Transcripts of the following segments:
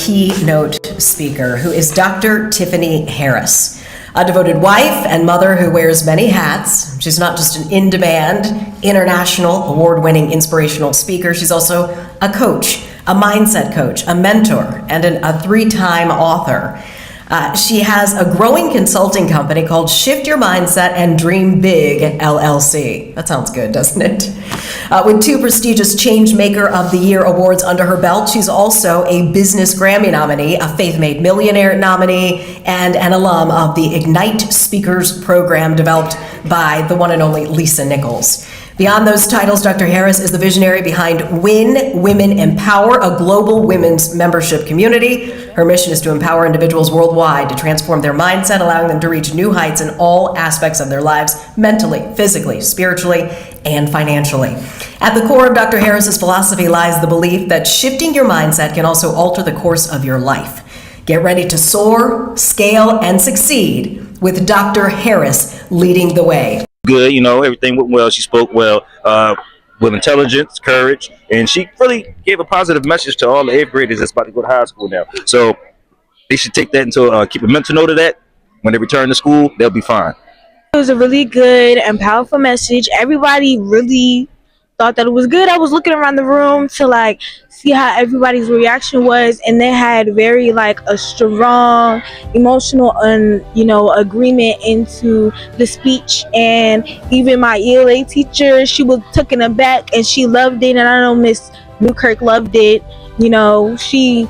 keynote speaker, who is Dr. Tiffany Harris, a devoted wife and mother who wears many hats. She's not just an in-demand, international, award-winning inspirational speaker. She's also a coach, a mindset coach, a mentor, and a three-time author. She has a growing consulting company called Shift Your Mindset and Dream Big, LLC. That sounds good, doesn't it? With 2 prestigious Changemaker of the Year awards under her belt, she's also a Business Grammy nominee, a Faith Made Millionaire nominee, and an alum of the Ignite Speakers program developed by the one and only Lisa Nichols. Beyond those titles, Dr. Harris is the visionary behind Win Women Empower, a global women's membership community. Her mission is to empower individuals worldwide to transform their mindset, allowing them to reach new heights in all aspects of their lives, mentally, physically, spiritually, and financially. At the core of Dr. Harris's philosophy lies the belief that shifting your mindset can also alter the course of your life. Get ready to soar, scale, and succeed with Dr. Harris leading the way. Good, everything went well. She spoke well, with intelligence, courage, and she really gave a positive message to all the 8th graders that's about to go to high school now. So they should take that into keep a mental note of that. When they return to school, they'll be fine. It was a really good and powerful message. Everybody really thought that it was good. I was looking around the room to see how everybody's reaction was, and they had very a strong emotional and agreement into the speech. And even my ELA teacher, she was taken aback and she loved it, and I know Miss Newkirk loved it. She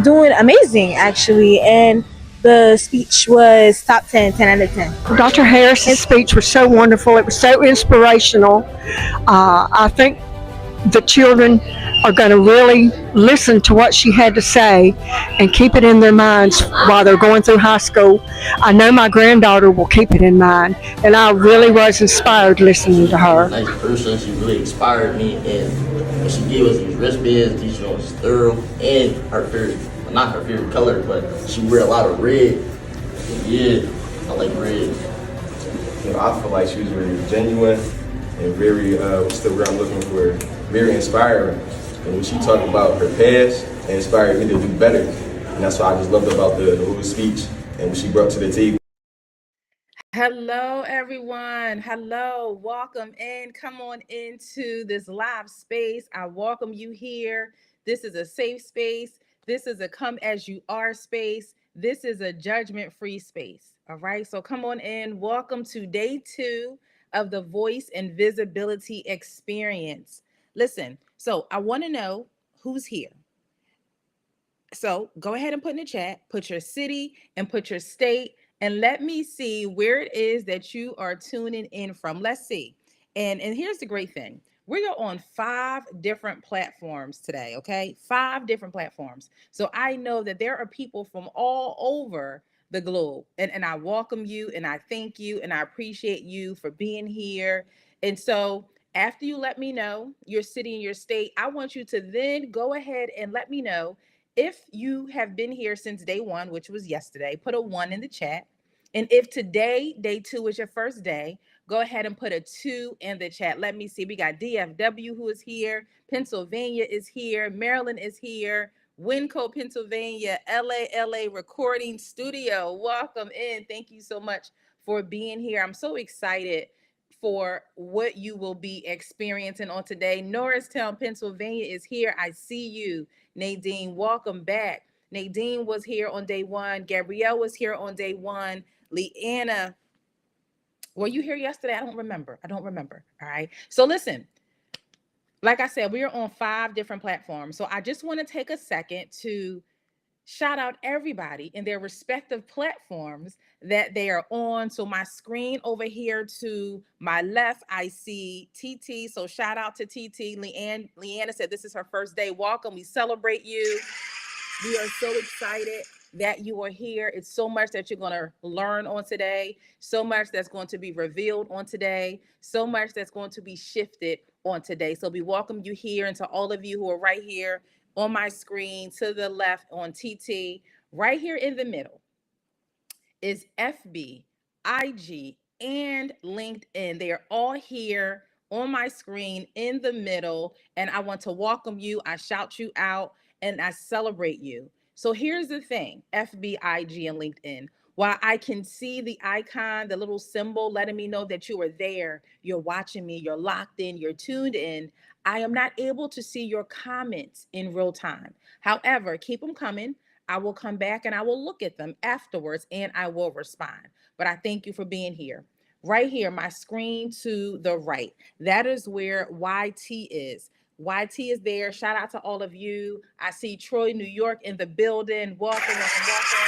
doing amazing actually, and the speech was top 10 out of 10. Dr. Harris's speech was so wonderful. It was so inspirational. I think the children are going to really listen to what she had to say and keep it in their minds while they're going through high school. I know my granddaughter will keep it in mind, and I really was inspired listening to her. Nice person. She really inspired me, and when she gave us these wristbands, these was thorough, and her favorite, not her favorite color, but she wear a lot of red. Yeah, I like red. I feel like she was very genuine and very, what's the word I'm looking for? Very inspiring. And when she talked about her past, it inspired me to do better. And that's what I just loved about the whole speech and what she brought to the table. Hello, everyone. Hello. Welcome in. Come on into this live space. I welcome you here. This is a safe space. This is a come as you are space. This is a judgment-free space. All right. So come on in. Welcome to day 2 of the Voice and Visibility Experience. Listen, so I want to know who's here. So go ahead and put in the chat, put your city and put your state, and let me see where it is that you are tuning in from. Let's see. And here's the great thing. We are on 5 different platforms today, okay? 5 different platforms. So I know that there are people from all over the globe, and I welcome you, and I thank you, and I appreciate you for being here. And so after you let me know your city and your state, I want you to then go ahead and let me know if you have been here since day 1, which was yesterday. Put a 1 in the chat. And if today, day 2, is your first day, go ahead and put a 2 in the chat. Let me see. We got DFW who is here. Pennsylvania is here. Maryland is here. Winco, Pennsylvania. LA Recording Studio. Welcome in. Thank you so much for being here. I'm so excited for what you will be experiencing on today. Norristown, Pennsylvania is here. I see you. Nadine, welcome back. Nadine was here on day 1. Gabrielle was here on day 1. Leanna, were you here yesterday? I don't remember. All right. So listen, like I said, we are on 5 different platforms. So I just want to take a second to shout out everybody in their respective platforms that they are on. So my screen over here to my left, I see TT. So shout out to TT. Leanna said this is her first day. Welcome. We celebrate you. We are so excited that you are here. It's so much that you're going to learn on today. So much that's going to be revealed on today. So much that's going to be shifted on today. So we welcome you here, and to all of you who are right here on my screen to the left on TT, right here in the middle is FB, IG, and LinkedIn. They are all here on my screen in the middle, and I want to welcome you. I shout you out and I celebrate you. So here's the thing, FB, IG, and LinkedIn. While I can see the icon, the little symbol letting me know that you are there, you're watching me, you're locked in, you're tuned in, I am not able to see your comments in real time. However, keep them coming. I will come back and I will look at them afterwards and I will respond. But I thank you for being here. Right here, my screen to the right, that is where YT is. YT is there. Shout out to all of you. I see Troy, New York in the building. Welcome, welcome, welcome.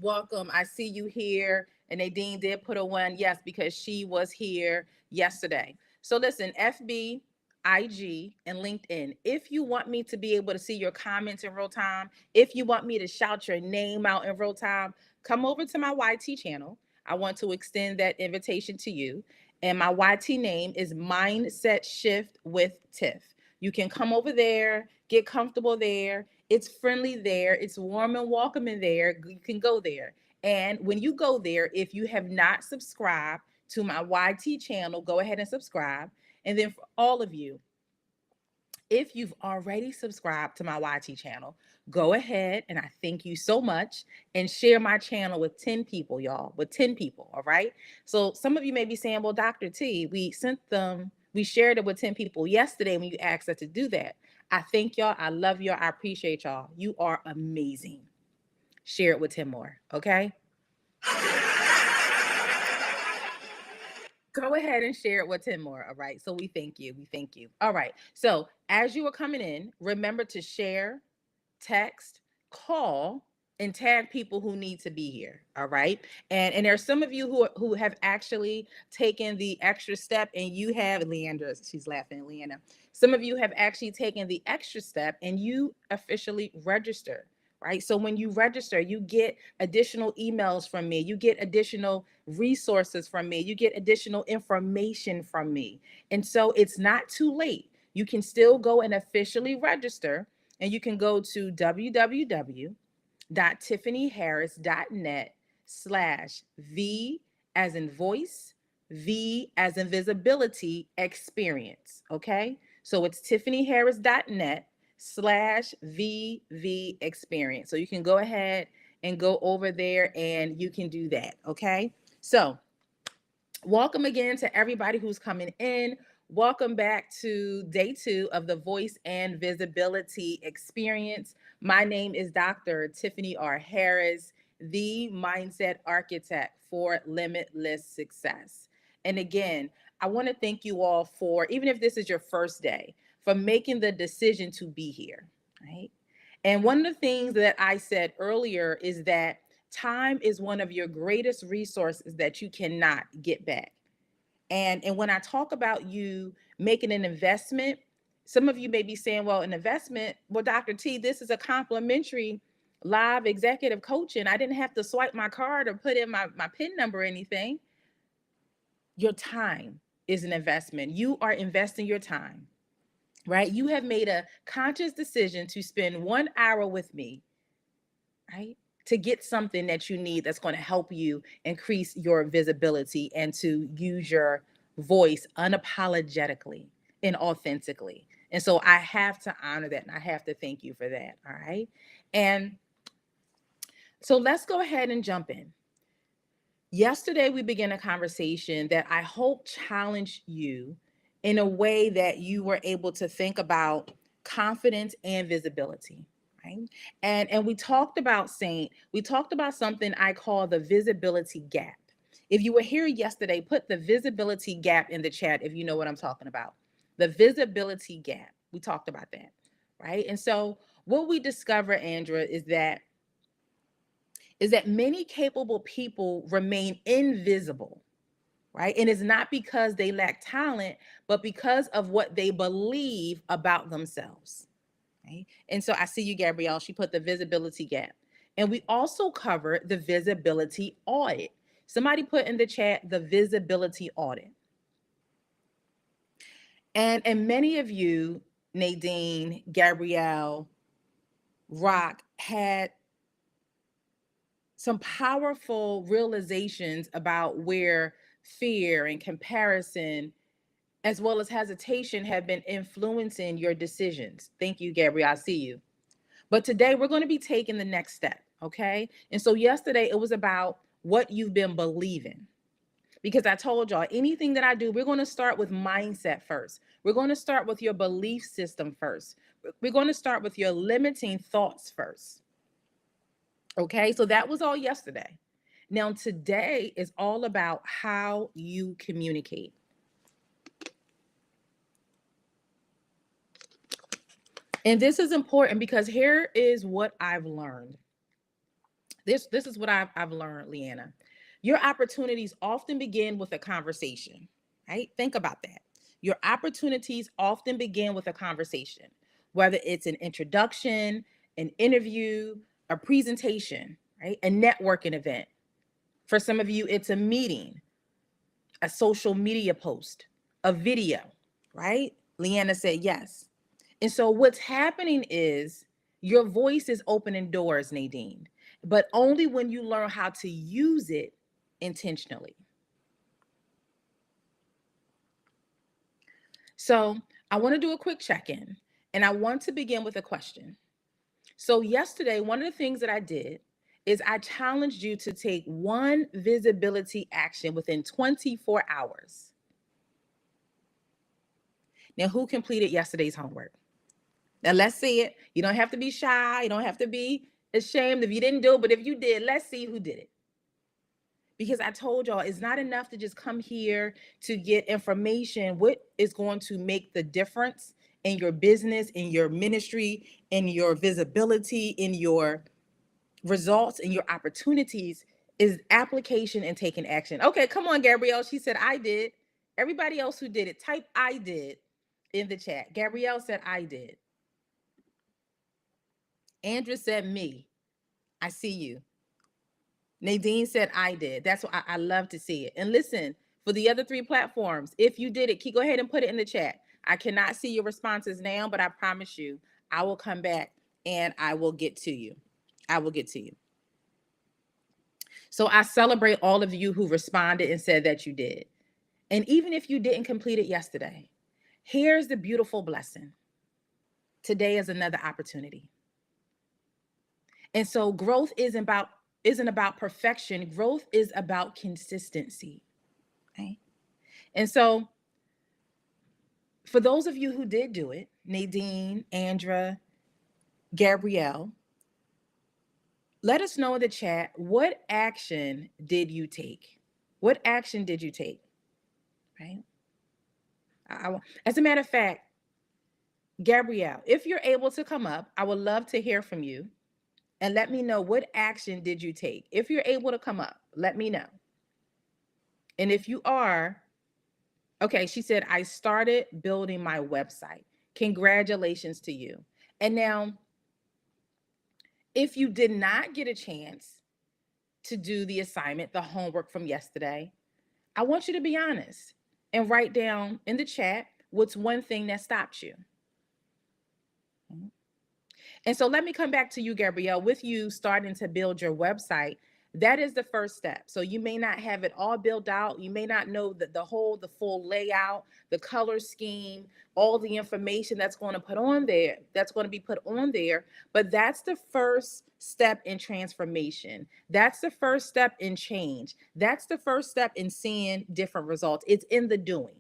Welcome. I see you here. And Nadine did put a one, yes, because she was here yesterday. So listen, FB, IG, and LinkedIn. If you want me to be able to see your comments in real time, if you want me to shout your name out in real time, come over to my YT channel. I want to extend that invitation to you. And my YT name is Mindset Shift with Tiff. You can come over there, get comfortable there. It's friendly there. It's warm and welcoming there. You can go there. And when you go there, if you have not subscribed to my YT channel, go ahead and subscribe. And then for all of you, if you've already subscribed to my YT channel, go ahead and I thank you so much and share my channel with 10 people, y'all, with 10 people. All right. So some of you may be saying, well, Dr. T, we shared it with 10 people yesterday when you asked us to do that. I thank y'all. I love y'all. I appreciate y'all. You are amazing. Share it with 10 more. Okay. Go ahead and share it with 10 more. All right. So we thank you. We thank you. All right. So as you are coming in, remember to share, text, call, and tag people who need to be here. All right. And there's some of you who have actually taken the extra step, and you have Leandra, she's laughing, Leanna. Some of you have actually taken the extra step and you officially register. Right. So when you register, you get additional emails from me, you get additional resources from me, you get additional information from me. And so it's not too late. You can still go and officially register, and you can go to www.tiffanyharris.net/V as in voice, V as in visibility experience. Okay. So it's tiffanyharris.net/VV experience. So you can go ahead and go over there and you can do that. Okay. So welcome again to everybody who's coming in. Welcome back to day 2 of the Voice and Visibility Experience. My name is Dr. Tiffany R. Harris, the Mindset Architect for Limitless Success. And again, I want to thank you all for, even if this is your first day, for making the decision to be here, right? And one of the things that I said earlier is that time is one of your greatest resources that you cannot get back. And when I talk about you making an investment, some of you may be saying, well, an investment, well, Dr. T, this is a complimentary live executive coaching. I didn't have to swipe my card or put in my PIN number or anything. Your time is an investment. You are investing your time, right? You have made a conscious decision to spend 1 hour with me, right? To get something that you need that's going to help you increase your visibility and to use your voice unapologetically and authentically. And so I have to honor that and I have to thank you for that. All right. And so let's go ahead and jump in. Yesterday, we began a conversation that I hope challenged you in a way that you were able to think about confidence and visibility. Right. And we talked about something I call the visibility gap. If you were here yesterday, put the visibility gap in the chat if you know what I'm talking about. The visibility gap. We talked about that. Right. And so what we discover, Andrea, is that many capable people remain invisible, right? And it's not because they lack talent, but because of what they believe about themselves. Right? And so I see you, Gabrielle. She put the visibility gap. And we also cover the visibility audit. Somebody put in the chat the visibility audit. And many of you, Nadine, Gabrielle, Rock, had some powerful realizations about where fear and comparison, as well as hesitation, have been influencing your decisions. Thank you, Gabrielle. I see you. But today we're going to be taking the next step, okay? And so yesterday it was about what you've been believing. Because I told y'all, anything that I do, we're going to start with mindset first. We're going to start with your belief system first. We're going to start with your limiting thoughts first. Okay, so that was all yesterday. Now, today is all about how you communicate. And this is important because here is what I've learned. This is what I've learned, Leanna. Your opportunities often begin with a conversation, right? Think about that. Your opportunities often begin with a conversation, whether it's an introduction, an interview, a presentation, right? A networking event. For some of you, it's a meeting, a social media post, a video, right? Leanna said yes. And so what's happening is your voice is opening doors, Nadine, but only when you learn how to use it intentionally. So I want to do a quick check-in, and I want to begin with a question. So yesterday, one of the things that I did is I challenged you to take one visibility action within 24 hours. Now, who completed yesterday's homework? Now, let's see it. You don't have to be shy. You don't have to be ashamed if you didn't do it. But if you did, let's see who did it. Because I told y'all, it's not enough to just come here to get information. What is going to make the difference in your business, in your ministry, in your visibility, in your results, in your opportunities is application and taking action. Okay, come on, Gabrielle. She said, I did. Everybody else who did it, type I did in the chat. Gabrielle said, I did. Andrew said, me. I see you. Nadine said, I did. That's what I love to see it. And listen, for the other 3 platforms, if you did it, go ahead and put it in the chat. I cannot see your responses now, but I promise you, I will come back and I will get to you. I will get to you. So I celebrate all of you who responded and said that you did. And even if you didn't complete it yesterday, here's the beautiful blessing. Today is another opportunity. And so growth isn't about perfection. Growth is about consistency. Okay? And so for those of you who did do it, Nadine, Andra, Gabrielle, let us know in the chat, what action did you take? What action did you take? Right? As a matter of fact, Gabrielle, if you're able to come up, I would love to hear from you and let me know, what action did you take? If you're able to come up, let me know. And if you are, okay, she said, I started building my website. Congratulations to you. And now, if you did not get a chance to do the assignment, the homework from yesterday, I want you to be honest and write down in the chat, what's one thing that stopped you? And so let me come back to you, Gabrielle, with you starting to build your website. That is the first step. So you may not have it all built out. You may not know the full layout, the color scheme, all the information that's going to be put on there. But that's the first step in transformation. That's the first step in change. That's the first step in seeing different results. It's in the doing,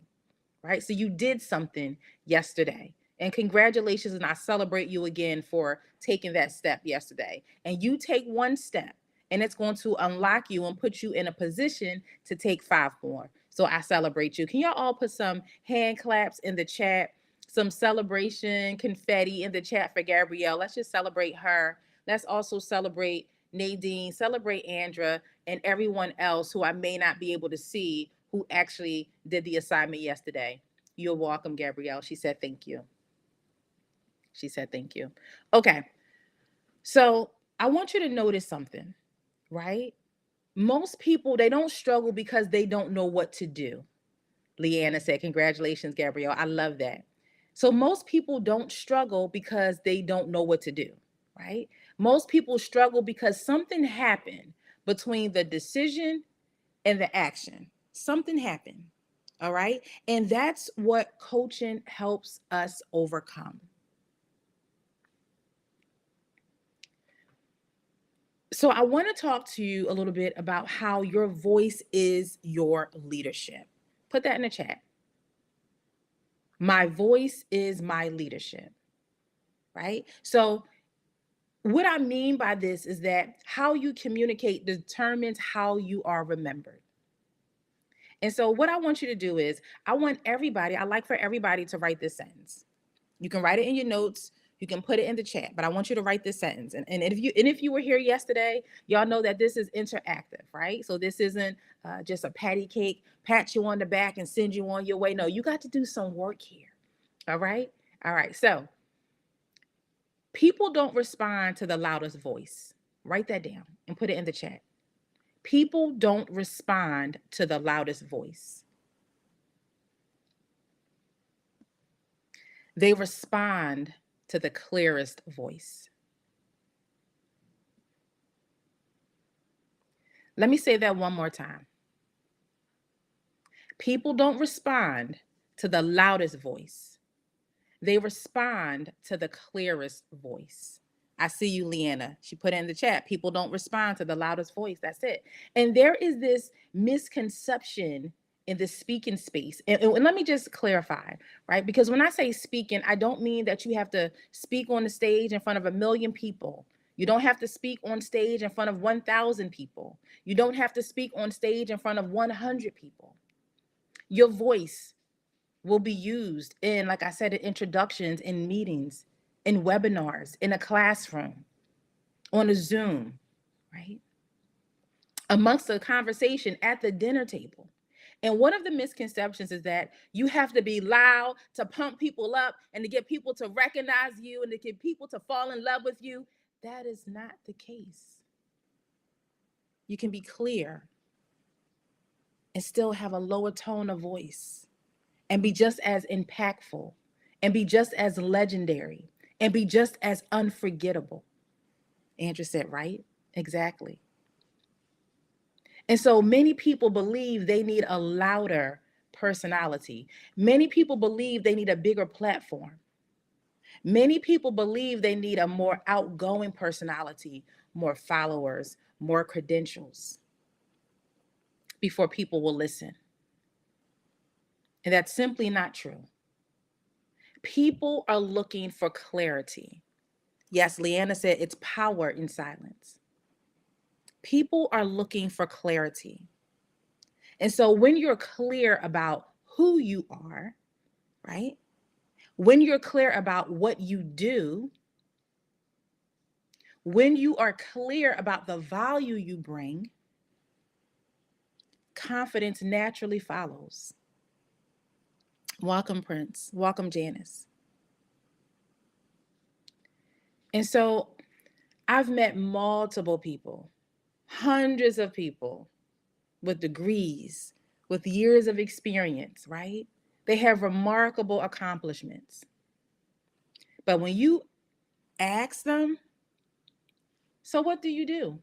right? So you did something yesterday. And congratulations, and I celebrate you again for taking that step yesterday. And you take one step, and it's going to unlock you and put you in a position to take 5 more. So I celebrate you. Can y'all all put some hand claps in the chat, some celebration confetti in the chat for Gabrielle? Let's just celebrate her. Let's also celebrate Nadine, celebrate Andra, and everyone else who I may not be able to see who actually did the assignment yesterday. You're welcome, Gabrielle. She said thank you. She said thank you. Okay. So I want you to notice something, right? Most people, they don't struggle because they don't know what to do. Leanna said, congratulations, Gabrielle. I love that. So most people don't struggle because they don't know what to do, right? Most people struggle because something happened between the decision and the action. Something happened, all right? And that's what coaching helps us overcome. So I want to talk to you a little bit about how your voice is your leadership. Put that in the chat. My voice is my leadership, right? So what I mean by this is that how you communicate determines how you are remembered. And so what I want you to do is I like for everybody to write this sentence. You can write it in your notes. You can put it in the chat, but I want you to write this sentence. And if you were here yesterday, y'all know that this is interactive, right? So this isn't just a patty cake, pat you on the back and send you on your way. No, you got to do some work here. All right. All right. So people don't respond to the loudest voice. Write that down and put it in the chat. People don't respond to the loudest voice. They respond to the clearest voice. Let me say that one more time. People don't respond to the loudest voice. They respond to the clearest voice. I see you, Leanna. She put it in the chat. People don't respond to the loudest voice. That's it. And there is this misconception in the speaking space. And let me just clarify, right? Because when I say speaking, I don't mean that you have to speak on the stage in front of 1 million people. You don't have to speak on stage in front of 1,000 people. You don't have to speak on stage in front of 100 people. Your voice will be used in, like I said, in introductions, in meetings, in webinars, in a classroom, on a Zoom, right? Amongst the conversation at the dinner table. And one of the misconceptions is that you have to be loud to pump people up and to get people to recognize you and to get people to fall in love with you. That is not the case. You can be clear and still have a lower tone of voice and be just as impactful and be just as legendary and be just as unforgettable. Andrew said, right? Exactly. And so many people believe they need a louder personality. Many people believe they need a bigger platform. Many people believe they need a more outgoing personality, more followers, more credentials before people will listen. And that's simply not true. People are looking for clarity. Yes, Leanna said it's power in silence. People are looking for clarity. And so when you're clear about who you are, right? When you're clear about what you do, when you are clear about the value you bring, confidence naturally follows. Welcome, Prince. Welcome, Janice. And so I've met multiple people, hundreds of people with degrees, with years of experience, right? They have remarkable accomplishments. But when you ask them, so what do you do?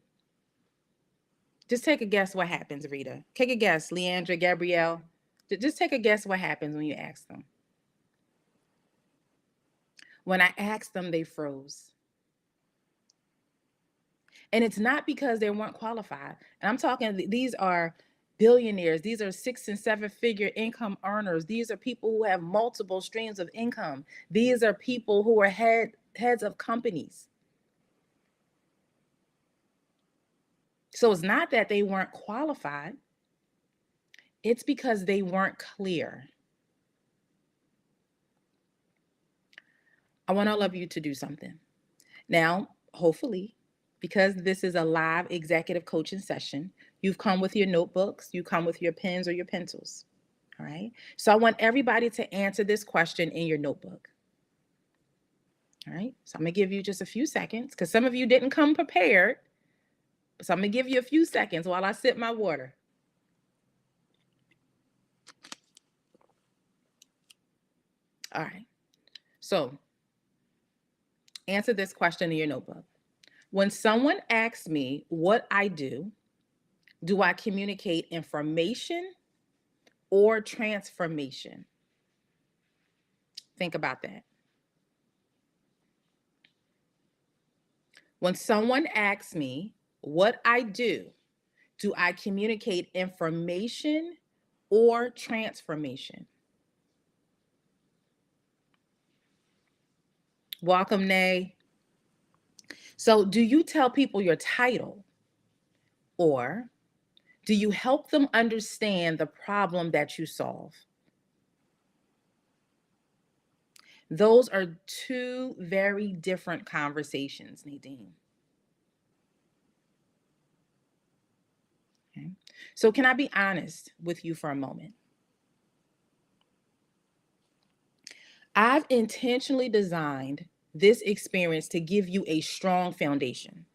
Just take a guess what happens, Rita. Take a guess, Leandra, Gabrielle. Just take a guess what happens when you ask them. When I asked them, they froze. And it's not because they weren't qualified. And I'm talking, these are billionaires. These are 6- and 7-figure income earners. These are people who have multiple streams of income. These are people who are heads of companies. So it's not that they weren't qualified. It's because they weren't clear. I want all of you to do something. Now, hopefully, because this is a live executive coaching session, you've come with your notebooks, you come with your pens or your pencils. All right. So I want everybody to answer this question in your notebook. All right. So I'm going to give you just a few seconds because some of you didn't come prepared. So I'm going to give you a few seconds while I sip my water. All right. So answer this question in your notebook. When someone asks me what I do I communicate information or transformation? Think about that. When someone asks me what I do I communicate information or transformation? Welcome, Nay. So, do you tell people your title, or do you help them understand the problem that you solve? Those are two very different conversations, Nadine. Okay. So, can I be honest with you for a moment? I've intentionally designed this experience to give you a strong foundation.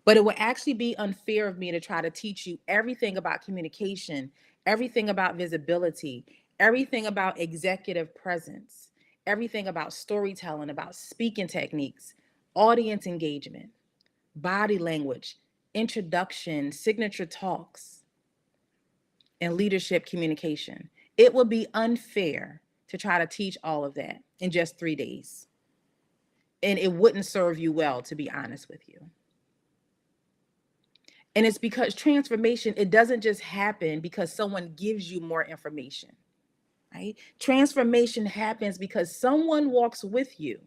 But it would actually be unfair of me to try to teach you everything about communication, everything about visibility, everything about executive presence, everything about storytelling, about speaking techniques, audience engagement, body language, introduction, signature talks, and leadership communication. It would be unfair to try to teach all of that in just 3 days. And it wouldn't serve you well, to be honest with you. And it's because transformation, it doesn't just happen because someone gives you more information, right? Transformation happens because someone walks with you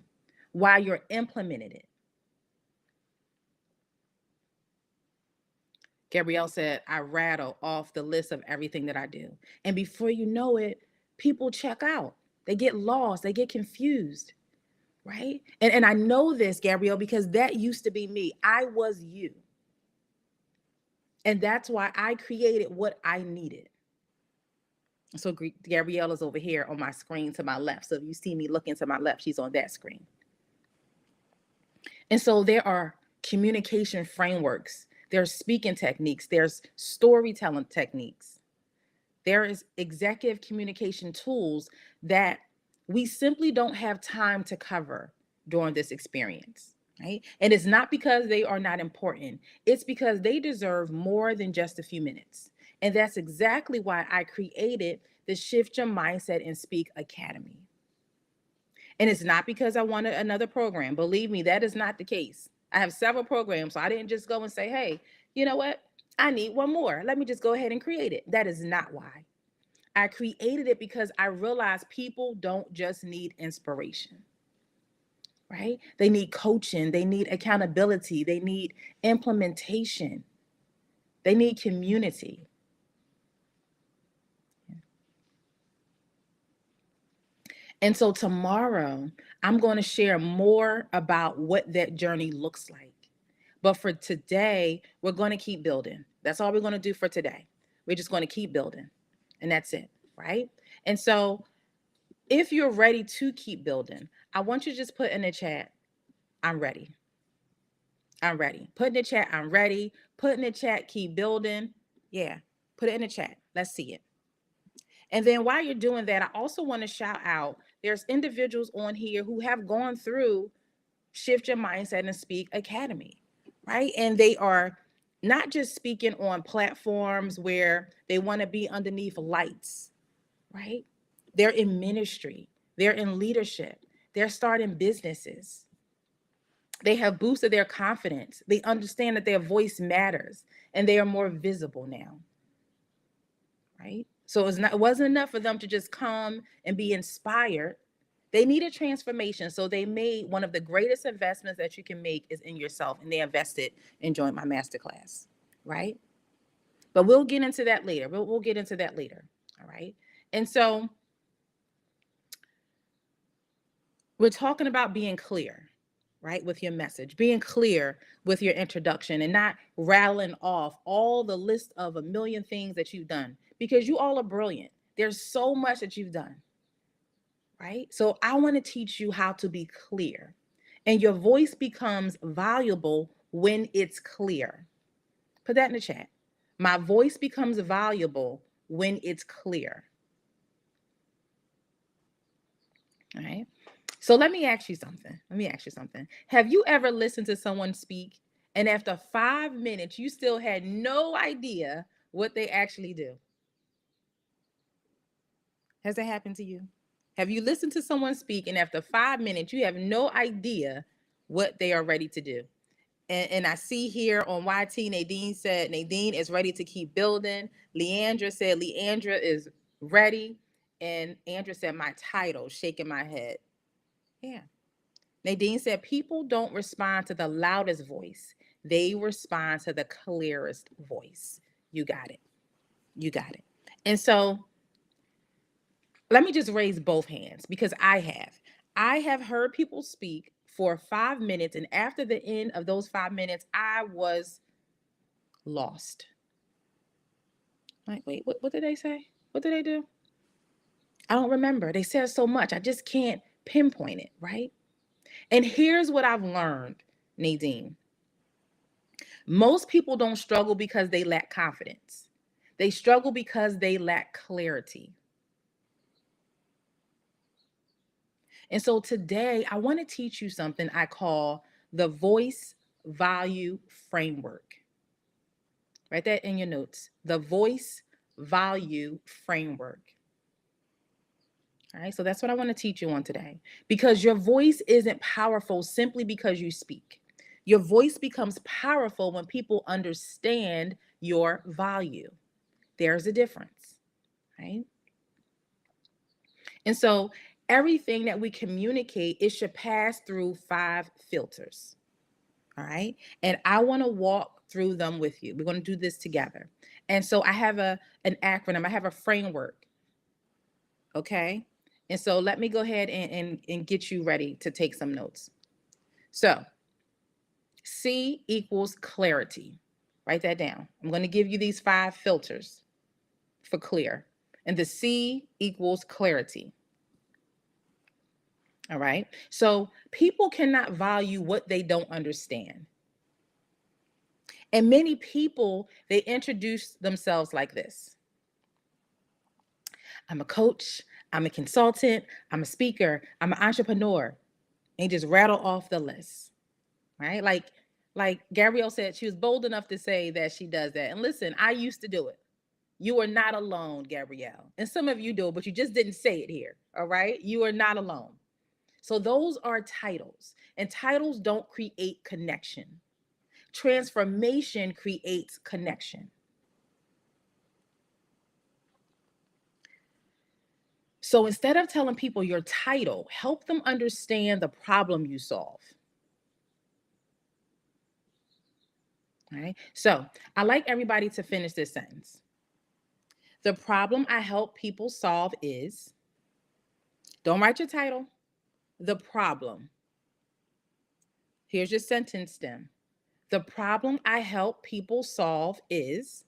while you're implementing it. Gabrielle said, I rattle off the list of everything that I do. And before you know it, people check out. They get lost, they get confused, right? And I know this, Gabrielle, because that used to be me. I was you. And that's why I created what I needed. So Gabrielle is over here on my screen to my left. So if you see me looking to my left, she's on that screen. And so there are communication frameworks, there's speaking techniques, there's storytelling techniques. There is executive communication tools that we simply don't have time to cover during this experience, right? And it's not because they are not important. It's because they deserve more than just a few minutes. And that's exactly why I created the Shift Your Mindset and Speak Academy. And it's not because I wanted another program. Believe me, that is not the case. I have several programs, so I didn't just go and say, hey, you know what? I need one more. Let me just go ahead and create it. That is not why. I created it because I realized people don't just need inspiration, right? They need coaching, they need accountability, they need implementation, they need community. And so tomorrow, I'm going to share more about what that journey looks like. But for today, we're going to keep building. That's all we're going to do for today. We're just going to keep building. And that's it, right? And so if you're ready to keep building, I want you to just put in the chat, I'm ready. I'm ready. Put in the chat, I'm ready. Put in the chat, keep building. Yeah, put it in the chat. Let's see it. And then while you're doing that, I also want to shout out, there's individuals on here who have gone through Shift Your Mindset and Speak Academy, right? And they are not just speaking on platforms where they want to be underneath lights, right? They're in ministry, they're in leadership, they're starting businesses. They have boosted their confidence. They understand that their voice matters and they are more visible now, right? So it wasn't enough for them to just come and be inspired. They needed transformation. So they made one of the greatest investments that you can make is in yourself. And they invested and joined my masterclass, right? But we'll get into that later. We'll get into that later. All right. And so we're talking about being clear, right, with your message, being clear with your introduction and not rattling off all the list of a million things that you've done, because you all are brilliant. There's so much that you've done, right? So I want to teach you how to be clear, and your voice becomes valuable when it's clear. Put that in the chat. My voice becomes valuable when it's clear. All right. So let me ask you something. Have you ever listened to someone speak and after 5 minutes, you still had no idea what they actually do? Has that happened to you? Have you listened to someone speak and after 5 minutes, you have no idea what they are ready to do? And I see here on YT, Nadine said Nadine is ready to keep building. Leandra said Leandra is ready. And Andrea said my title, shaking my head. Yeah. Nadine said people don't respond to the loudest voice. They respond to the clearest voice. You got it. You got it. And so let me just raise both hands because I have heard people speak for 5 minutes, and after the end of those 5 minutes, I was lost. Like, wait, what did they say? What did they do? I don't remember. They said so much. I just can't pinpoint it, right? And here's what I've learned, Nadine. Most people don't struggle because they lack confidence. They struggle because they lack clarity. And so today I want to teach you something I call the voice value framework. Write that in your notes. The voice value framework. All right, so that's what I want to teach you on today. Because your voice isn't powerful simply because you speak. Your voice becomes powerful when people understand your value. There's a difference, right? And so everything that we communicate, it should pass through 5 filters. All right. And I want to walk through them with you. We're going to do this together. And so I have an acronym, I have a framework. Okay. And so let me go ahead and get you ready to take some notes. So C equals clarity. Write that down. I'm going to give you these 5 filters for clear. And the C equals clarity. All right. So people cannot value what they don't understand. And many people, they introduce themselves like this. I'm a coach, I'm a consultant, I'm a speaker, I'm an entrepreneur. And just rattle off the list, right? Like Gabrielle said, she was bold enough to say that she does that. And listen, I used to do it. You are not alone, Gabrielle. And some of you do, but you just didn't say it here, all right? You are not alone. So those are titles, and titles don't create connection. Transformation creates connection. So instead of telling people your title, help them understand the problem you solve. All right. So I like everybody to finish this sentence. The problem I help people solve is, don't write your title, the problem. Here's your sentence stem. The problem I help people solve is.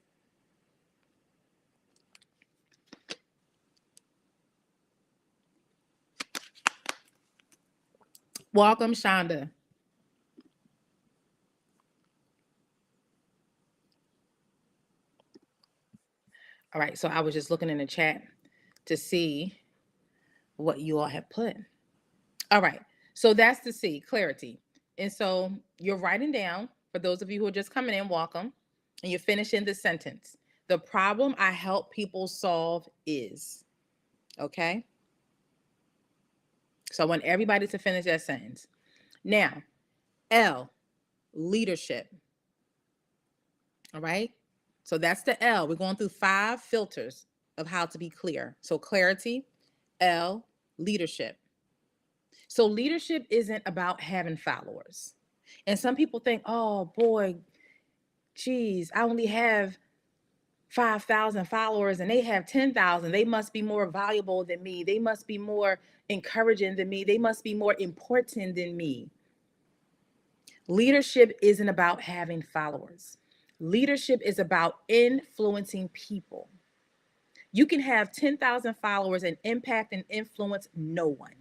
Welcome, Shonda. All right, so I was just looking in the chat to see what you all have put. All right, so that's the C, clarity. And so you're writing down, for those of you who are just coming in, welcome, and you're finishing the sentence. The problem I help people solve is, okay? So I want everybody to finish that sentence. Now, L, leadership. All right? So that's the L. We're going through 5 filters of how to be clear. So clarity, L, leadership. So leadership isn't about having followers. And some people think, oh boy, geez, I only have 5,000 followers and they have 10,000. They must be more valuable than me. They must be more encouraging than me. They must be more important than me. Leadership isn't about having followers. Leadership is about influencing people. You can have 10,000 followers and impact and influence no one.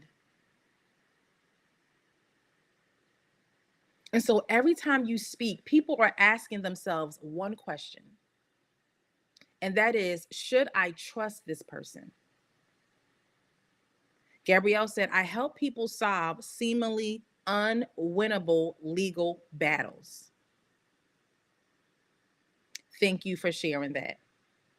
And so every time you speak, people are asking themselves one question. And that is, should I trust this person? Gabrielle said, I help people solve seemingly unwinnable legal battles. Thank you for sharing that.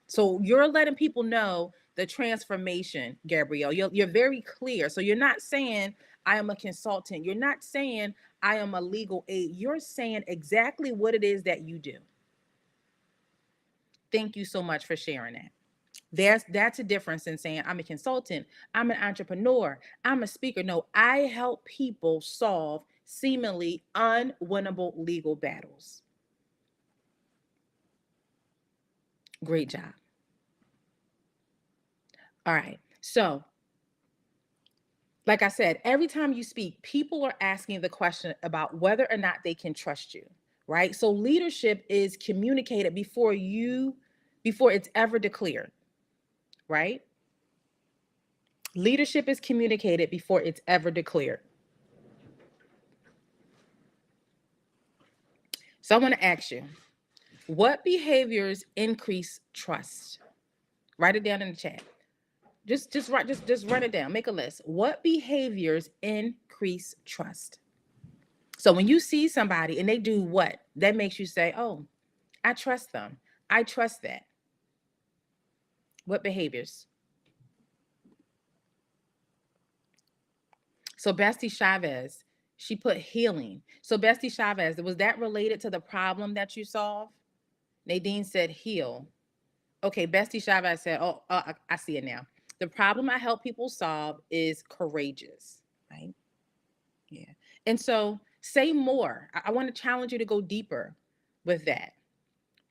So you're letting people know the transformation, Gabrielle. You're very clear. So you're not saying, I am a consultant. You're not saying I am a legal aid. You're saying exactly what it is that you do. Thank you so much for sharing that. That's a difference in saying I'm a consultant, I'm an entrepreneur, I'm a speaker. No, I help people solve seemingly unwinnable legal battles. Great job. All right. So, like I said, every time you speak, people are asking the question about whether or not they can trust you, right? So leadership is communicated before it's ever declared, right? Leadership is communicated before it's ever declared. So I want to ask you, what behaviors increase trust? Write it down in the chat. Just run it down. Make a list. What behaviors increase trust? So when you see somebody and they do what, that makes you say, "Oh, I trust them. I trust that." What behaviors? So Bestie Chavez, she put healing. So Bestie Chavez, was that related to the problem that you solved? Nadine said heal. Okay, Bestie Chavez said, "Oh, I see it now. The problem I help people solve is courageous." Right? Yeah. And so say more. I want to challenge you to go deeper with that.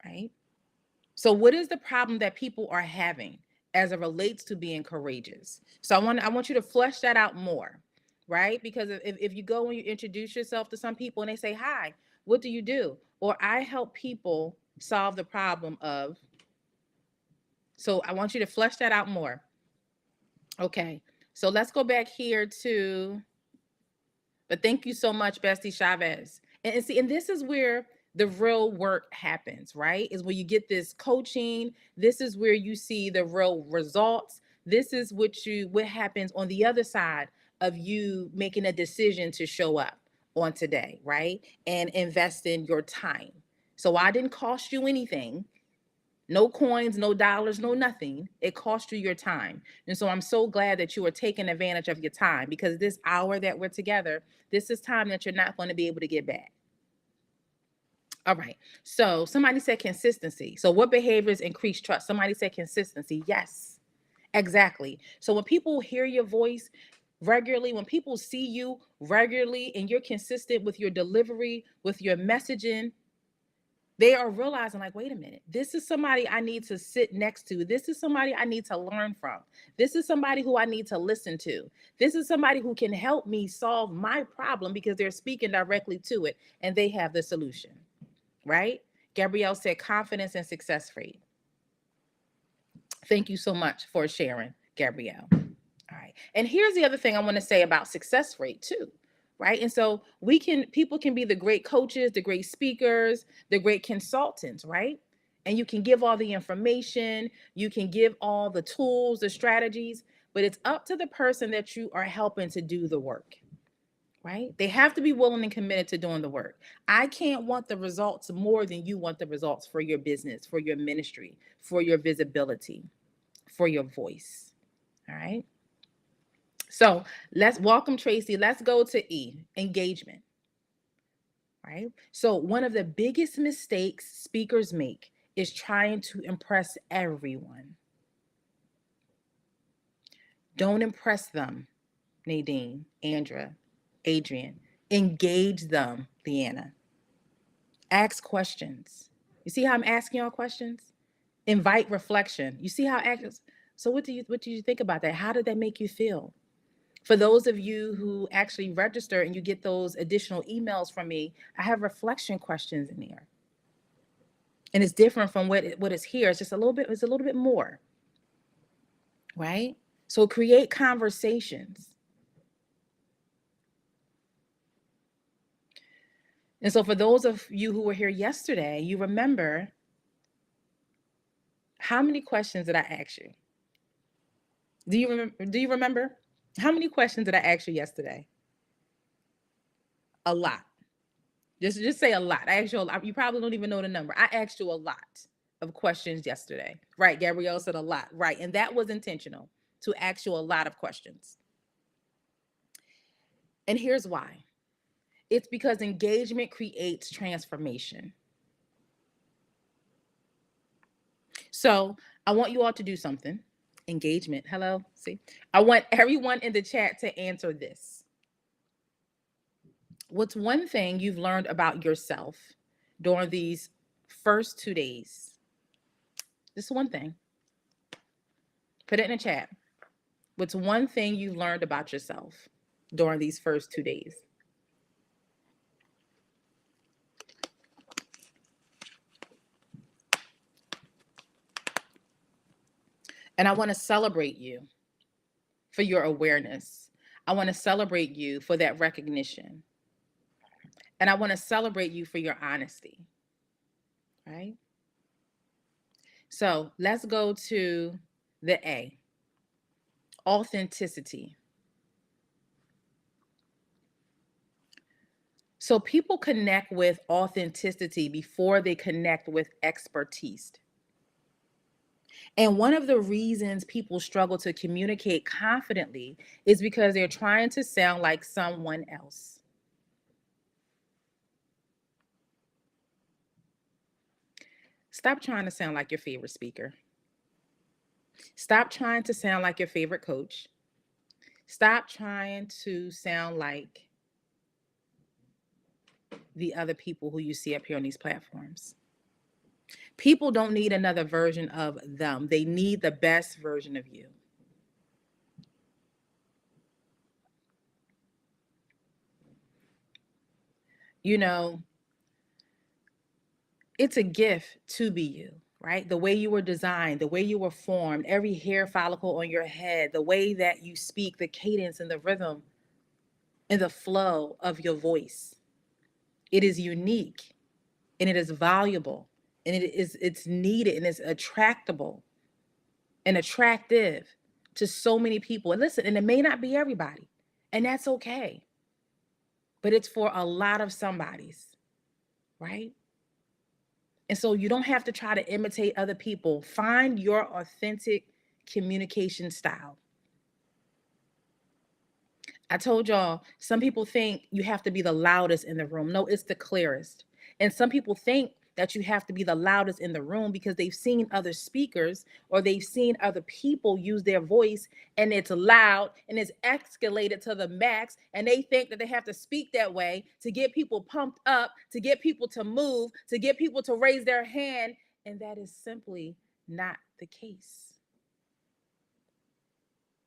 Right? So what is the problem that people are having as it relates to being courageous? So I want you to flesh that out more, right? Because if you go and you introduce yourself to some people and they say, "Hi, what do you do?" Or "I help people solve the problem of." So I want you to flesh that out more. Okay. So let's go back here to, but thank you so much, Bestie Chavez. And see, and this is where the real work happens, right? Is when you get this coaching. This is where you see the real results. This is what happens on the other side of you making a decision to show up on today, right? And invest in your time. So I didn't cost you anything. No coins, no dollars, no nothing. It cost you your time. And so I'm so glad that you are taking advantage of your time, because this hour that we're together, this is time that you're not going to be able to get back. All right. So somebody said consistency. So what behaviors increase trust? Somebody said consistency. Yes, exactly. So when people hear your voice regularly, when people see you regularly and you're consistent with your delivery, with your messaging, they are realizing, like, wait a minute, this is somebody I need to sit next to. This is somebody I need to learn from. This is somebody who I need to listen to. This is somebody who can help me solve my problem because they're speaking directly to it and they have the solution, right? Gabrielle said confidence and success rate. Thank you so much for sharing, Gabrielle. All right. And here's the other thing I want to say about success rate too. Right. And so people can be the great coaches, the great speakers, the great consultants, right? And you can give all the information, you can give all the tools, the strategies, but it's up to the person that you are helping to do the work, right? They have to be willing and committed to doing the work. I can't want the results more than you want the results for your business, for your ministry, for your visibility, for your voice. All right. So let's welcome Tracy. Let's go to E, engagement. Right. So one of the biggest mistakes speakers make is trying to impress everyone. Don't impress them, Nadine, Andrea, Adrian. Engage them, Leanna. Ask questions. You see how I'm asking y'all questions? Invite reflection. You see how actors. So what do you think about that? How did that make you feel? For those of you who actually register and you get those additional emails from me, I have reflection questions in there. And it's different from what is here. It's just a little bit more. Right? So create conversations. And so for those of you who were here yesterday, you remember, how many questions did I ask you? Do you remember? How many questions did I ask you yesterday? A lot. Just say a lot. I asked you a lot. You probably don't even know the number. I asked you a lot of questions yesterday. Right. Gabrielle said a lot. Right. And that was intentional, to ask you a lot of questions. And here's why. It's because engagement creates transformation. So I want you all to do something. Engagement. Hello. See, I want everyone in the chat to answer this. What's one thing you've learned about yourself during these first 2 days? Just one thing. Put it in the chat. What's one thing you learned about yourself during these first 2 days? And I want to celebrate you for your awareness. I want to celebrate you for that recognition. And I want to celebrate you for your honesty. Right? So let's go to the A. Authenticity. So people connect with authenticity before they connect with expertise. And one of the reasons people struggle to communicate confidently is because they're trying to sound like someone else. Stop trying to sound like your favorite speaker. Stop trying to sound like your favorite coach. Stop trying to sound like the other people who you see up here on these platforms. People don't need another version of them. They need the best version of you. You know, it's a gift to be you, right? The way you were designed, the way you were formed, every hair follicle on your head, the way that you speak, the cadence and the rhythm and the flow of your voice. It is unique and it is valuable and it's needed and it's attractable and attractive to so many people. And listen, and it may not be everybody, and that's okay. But it's for a lot of somebodies, right? And so you don't have to try to imitate other people. Find your authentic communication style. I told y'all, some people think you have to be the loudest in the room. No, it's the clearest. And some people think that you have to be the loudest in the room because they've seen other speakers or they've seen other people use their voice and it's loud and it's escalated to the max. And they think that they have to speak that way to get people pumped up, to get people to move, to get people to raise their hand. And that is simply not the case.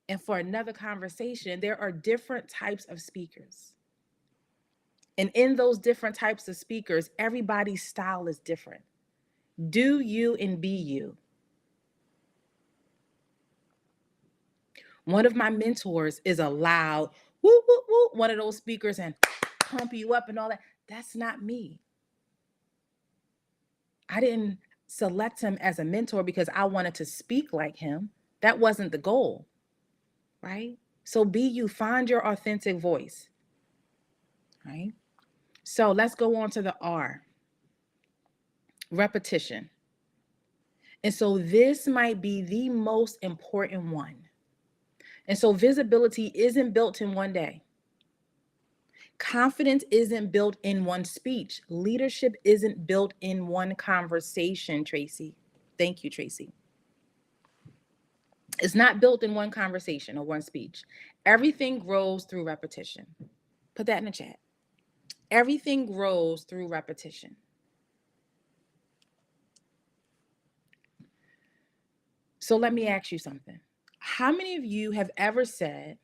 And for another conversation, there are different types of speakers. And in those different types of speakers, everybody's style is different. Do you and be you. One of my mentors is a loud, woo, woo, woo, one of those speakers and pump you up and all that. That's not me. I didn't select him as a mentor because I wanted to speak like him. That wasn't the goal, right? So be you, find your authentic voice, right? So let's go on to the R, repetition. And so this might be the most important one. And so visibility isn't built in one day. Confidence isn't built in one speech. Leadership isn't built in one conversation, Tracy. Thank you, Tracy. It's not built in one conversation or one speech. Everything grows through repetition. Put that in the chat. Everything grows through repetition. So let me ask you something. How many of you have ever said,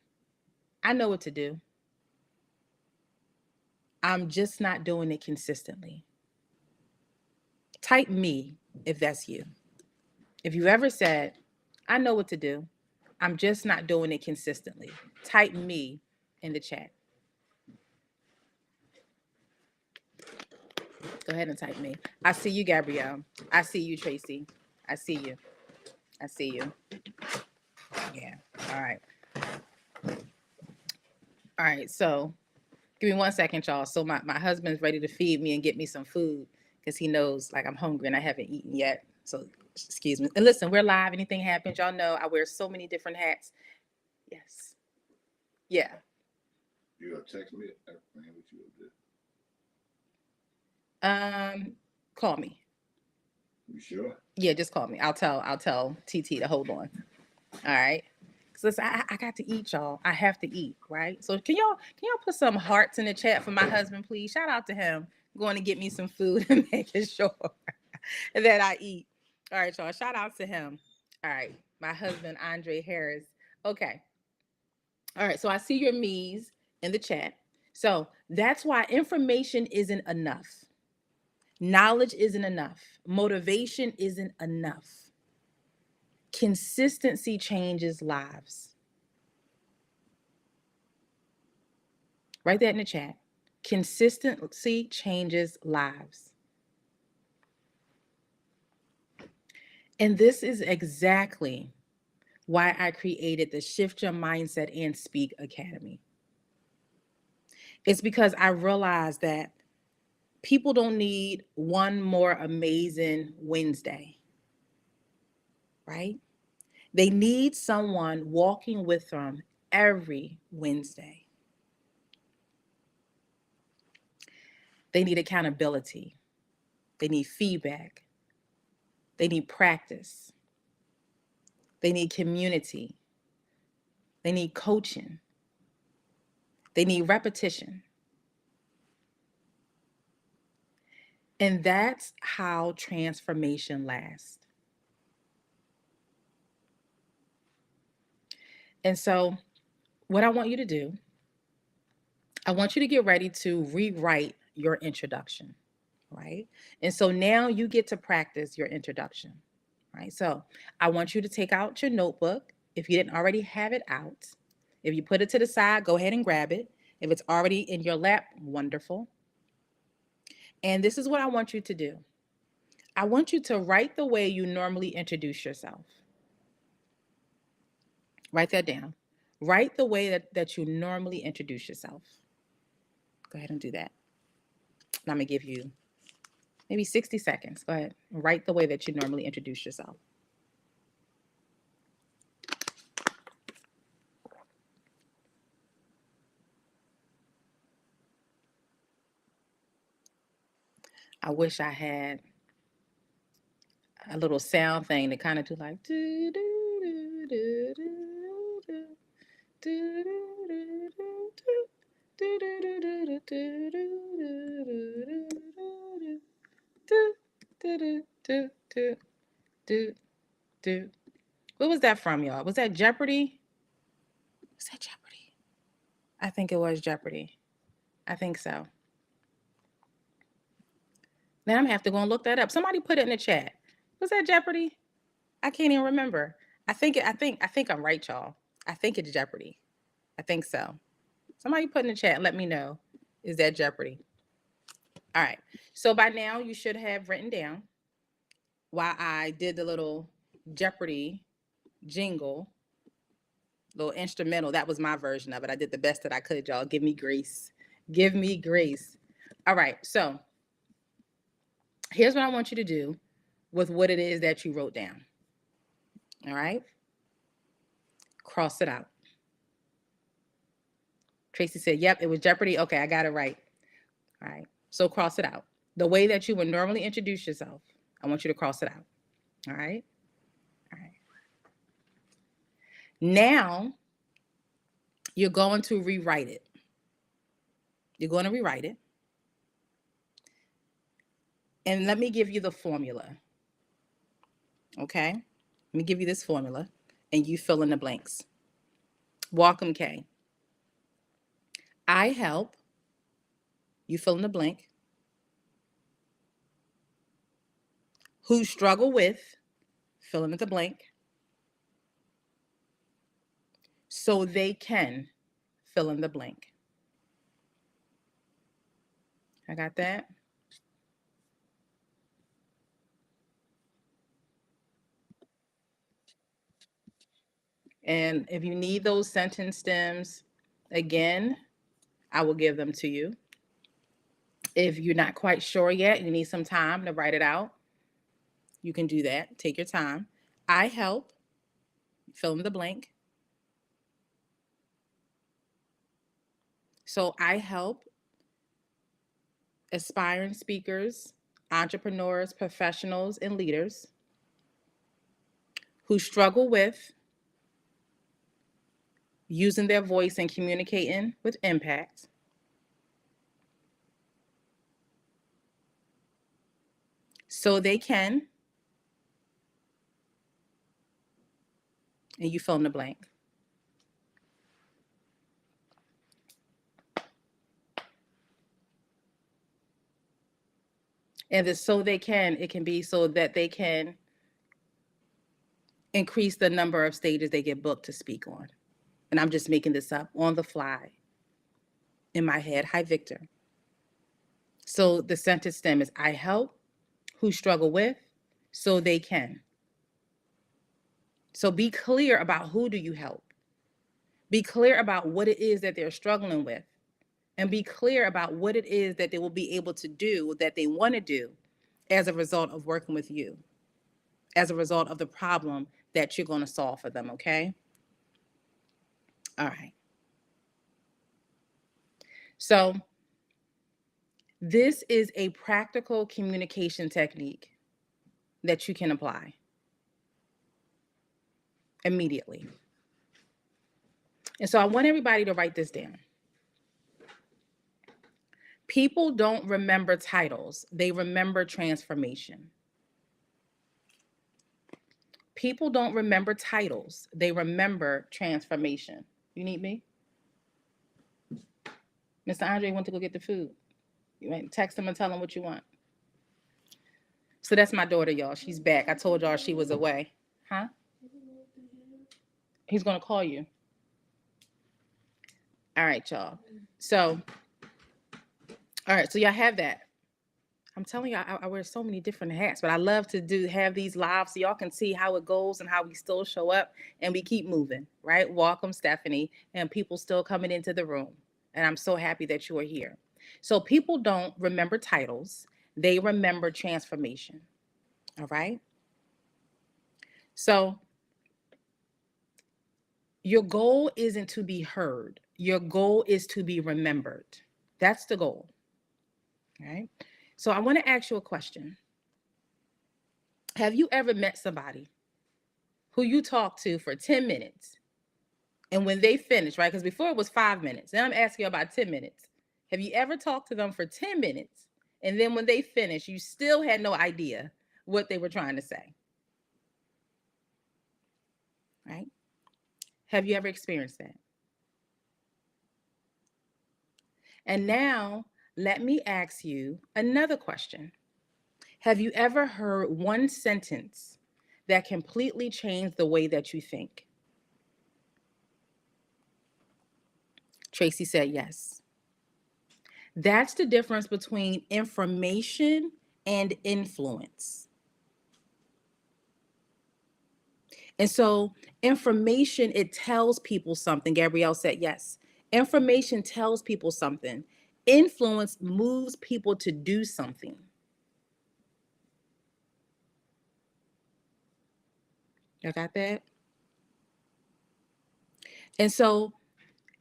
I know what to do. I'm just not doing it consistently? Type me if that's you. If you ever said, I know what to do. I'm just not doing it consistently. Type me in the chat. Go ahead and type me. I see you, Gabrielle. I see you, Tracy. I see you. I see you. Yeah. All right. All right. So give me 1 second, y'all. So my husband's ready to feed me and get me some food because he knows like I'm hungry and I haven't eaten yet. So excuse me. And listen, we're live. Anything happens, y'all know I wear so many different hats. Yes. Yeah. You gonna text me? Man, what you gonna do? Call me. You sure? Yeah, just call me. I'll tell TT to hold on. All right. Cause I got to eat, y'all. I have to eat, right? So can y'all put some hearts in the chat for my husband, please? Shout out to him going to get me some food and making sure that I eat. All right, y'all. Shout out to him. All right, my husband Andre Harris. Okay. All right. So I see your me's in the chat. So that's why information isn't enough. Knowledge isn't enough. Motivation isn't enough. Consistency changes lives. Write that in the chat. Consistency changes lives. And this is exactly why I created the Shift Your Mindset and Speak Academy. It's because I realized that people don't need one more amazing Wednesday, right? They need someone walking with them every Wednesday. They need accountability. They need feedback. They need practice. They need community. They need coaching. They need repetition. And that's how transformation lasts. And so, what I want you to do, I want you to get ready to rewrite your introduction, right? And so now you get to practice your introduction, right? So, I want you to take out your notebook. If you didn't already have it out, if you put it to the side, go ahead and grab it. If it's already in your lap, wonderful. And this is what I want you to do. I want you to write the way you normally introduce yourself. Write that down. Write the way that you normally introduce yourself. Go ahead and do that. And I'm going to give you maybe 60 seconds. Go ahead. Write the way that you normally introduce yourself. I wish I had a little sound thing to kind of do like do do do do do do do. What was that from, y'all? Was that Jeopardy? Was that Jeopardy? I think it was Jeopardy. I think so. Then I'm gonna have to go and look that up. Somebody put it in the chat. Was that Jeopardy? I can't even remember. I think I'm right, y'all. I think it's Jeopardy. I think so. Somebody put in the chat and let me know. Is that Jeopardy? All right. So by now you should have written down while I did the little Jeopardy jingle, little instrumental. That was my version of it. I did the best that I could, y'all. Give me grace. Give me grace. All right. So here's what I want you to do with what it is that you wrote down. All right. Cross it out. Tracy said, yep, it was Jeopardy. Okay, I got it right. All right. So cross it out. The way that you would normally introduce yourself, I want you to cross it out. All right. All right. Now you're going to rewrite it. You're going to rewrite it. And let me give you the formula. Okay. Let me give you this formula and you fill in the blanks. Welcome, Kay. I help. You fill in the blank. Who struggle with, fill in the blank. So they can fill in the blank. I got that. And if you need those sentence stems, again, I will give them to you. If you're not quite sure yet, you need some time to write it out, you can do that. Take your time. I help, fill in the blank. So I help aspiring speakers, entrepreneurs, professionals, and leaders who struggle with using their voice and communicating with impact, so they can, and you fill in the blank. And the so they can, it can be so that they can increase the number of stages they get booked to speak on. And I'm just making this up on the fly in my head. Hi, Victor. So the sentence stem is I help who struggle with so they can. So be clear about who do you help. Be clear about what it is that they're struggling with. And be clear about what it is that they will be able to do, that they want to do as a result of working with you, as a result of the problem that you're going to solve for them, okay? All right. So this is a practical communication technique that you can apply immediately. And so I want everybody to write this down. People don't remember titles, they remember transformation. People don't remember titles, they remember transformation. You need me? Mr. Andre went to go get the food. You might text him and tell him what you want. So that's my daughter, y'all. She's back. I told y'all she was away. Huh? He's going to call you. All right, y'all. So, all right. So y'all have that. I'm telling you, I wear so many different hats, but I love to have these lives so y'all can see how it goes and how we still show up and we keep moving, right? Welcome, Stephanie, and people still coming into the room. And I'm so happy that you are here. So people don't remember titles. They remember transformation. All right. So your goal isn't to be heard. Your goal is to be remembered. That's the goal. All right. So I want to ask you a question. Have you ever met somebody who you talked to for 10 minutes and when they finish, right? Because before it was 5 minutes. Now I'm asking you about 10 minutes. Have you ever talked to them for 10 minutes and then when they finish, you still had no idea what they were trying to say? Right? Have you ever experienced that? And now let me ask you another question. Have you ever heard one sentence that completely changed the way that you think? Tracy said yes. That's the difference between information and influence. And so information, it tells people something. Gabrielle said yes. Information tells people something. Influence moves people to do something. You got that? And so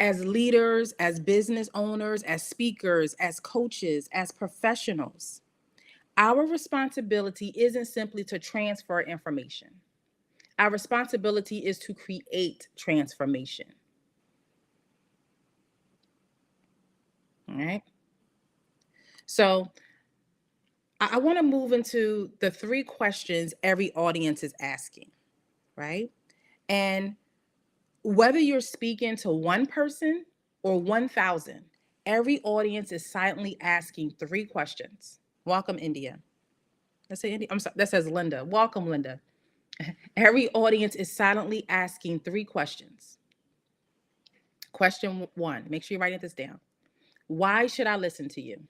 as leaders, as business owners, as speakers, as coaches, as professionals, our responsibility isn't simply to transfer information. Our responsibility is to create transformation. All right. So I want to move into the 3 questions every audience is asking, right? And whether you're speaking to one person or 1,000, every audience is silently asking 3 questions. Welcome, India. Let's say India. I'm sorry, that says Linda. Welcome, Linda. Every audience is silently asking 3 questions. Question 1, make sure you're writing this down. Why should I listen to you?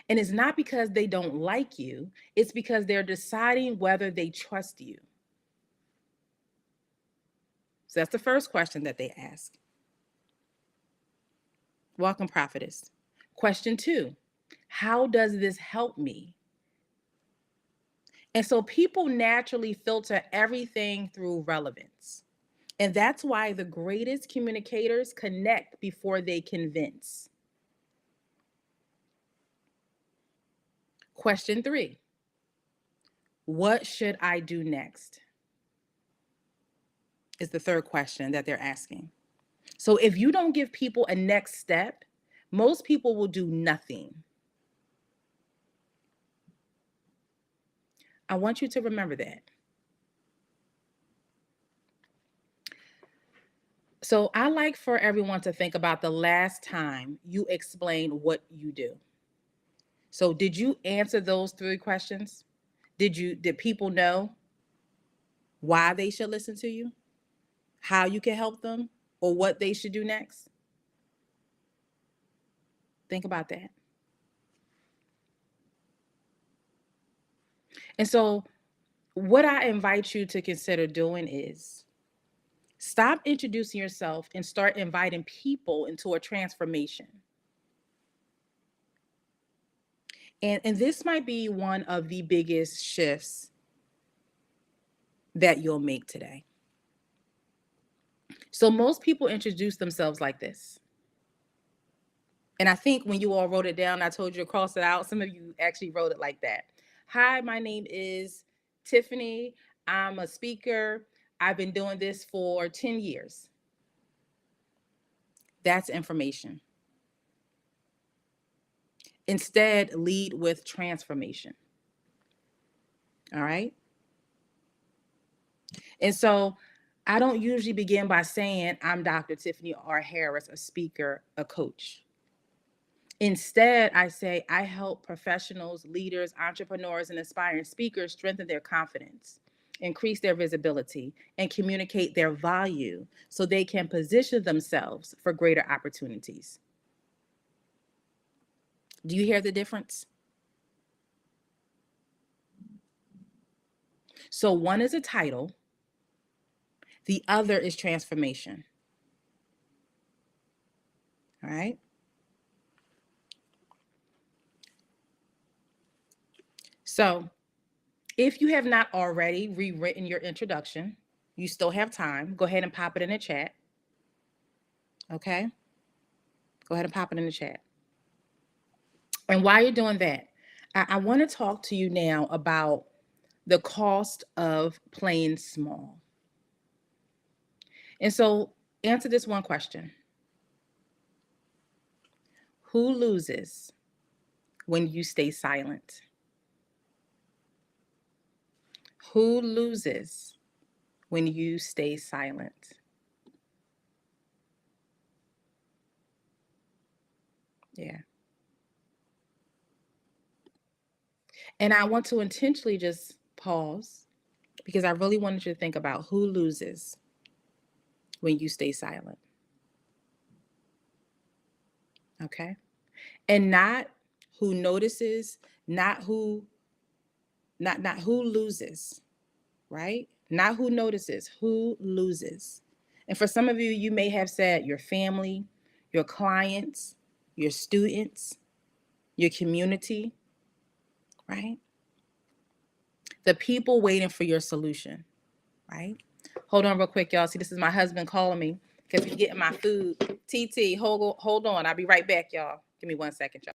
And it's not because they don't like you, it's because they're deciding whether they trust you. So that's the first question that they ask. Welcome, prophetess. Question 2, how does this help me? And so people naturally filter everything through relevance. And that's why the greatest communicators connect before they convince. Question 3. What should I do next? Is the third question that they're asking. So if you don't give people a next step, most people will do nothing. I want you to remember that. So I like for everyone to think about the last time you explained what you do. So did you answer those 3 questions? Did people know why they should listen to you? How you can help them or what they should do next? Think about that. And so what I invite you to consider doing is stop introducing yourself and start inviting people into a transformation. And this might be one of the biggest shifts that you'll make today. So most people introduce themselves like this. And I think when you all wrote it down, I told you to cross it out. Some of you actually wrote it like that. Hi, my name is Tiffany. I'm a speaker. I've been doing this for 10 years. That's information. Instead, lead with transformation. All right. And so I don't usually begin by saying I'm Dr. Tiffany R. Harris, a speaker, a coach. Instead, I say I help professionals, leaders, entrepreneurs, and aspiring speakers strengthen their confidence, increase their visibility, and communicate their value so they can position themselves for greater opportunities. Do you hear the difference? So one is a title, the other is transformation. All right. So if you have not already rewritten your introduction, you still have time. Go ahead and pop it in the chat. Okay. Go ahead and pop it in the chat. And while you're doing that, I want to talk to you now about the cost of playing small. And so answer this one question. Who loses when you stay silent? Who loses when you stay silent? Yeah. And I want to intentionally just pause because I really wanted you to think about who loses when you stay silent. Okay. And not who notices, not who, not who loses, right? Not who notices, who loses. And for some of you, you may have said your family, your clients, your students, your community, right? The people waiting for your solution, right? Hold on real quick, y'all. See, this is my husband calling me because he's getting my food. TT, hold on. I'll be right back, y'all. Give me 1 second, y'all.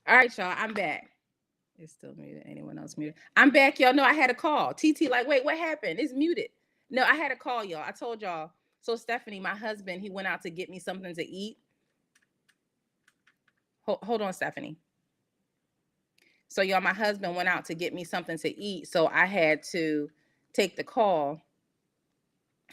All right, y'all, I'm back. It's still muted. Anyone else muted? I'm back, y'all. No, I had a call. TT, like, wait, what happened? It's muted. No, I had a call, y'all. I told y'all. So Stephanie, my husband, he went out to get me something to eat. Hold on, Stephanie. So y'all, my husband went out to get me something to eat. So I had to take the call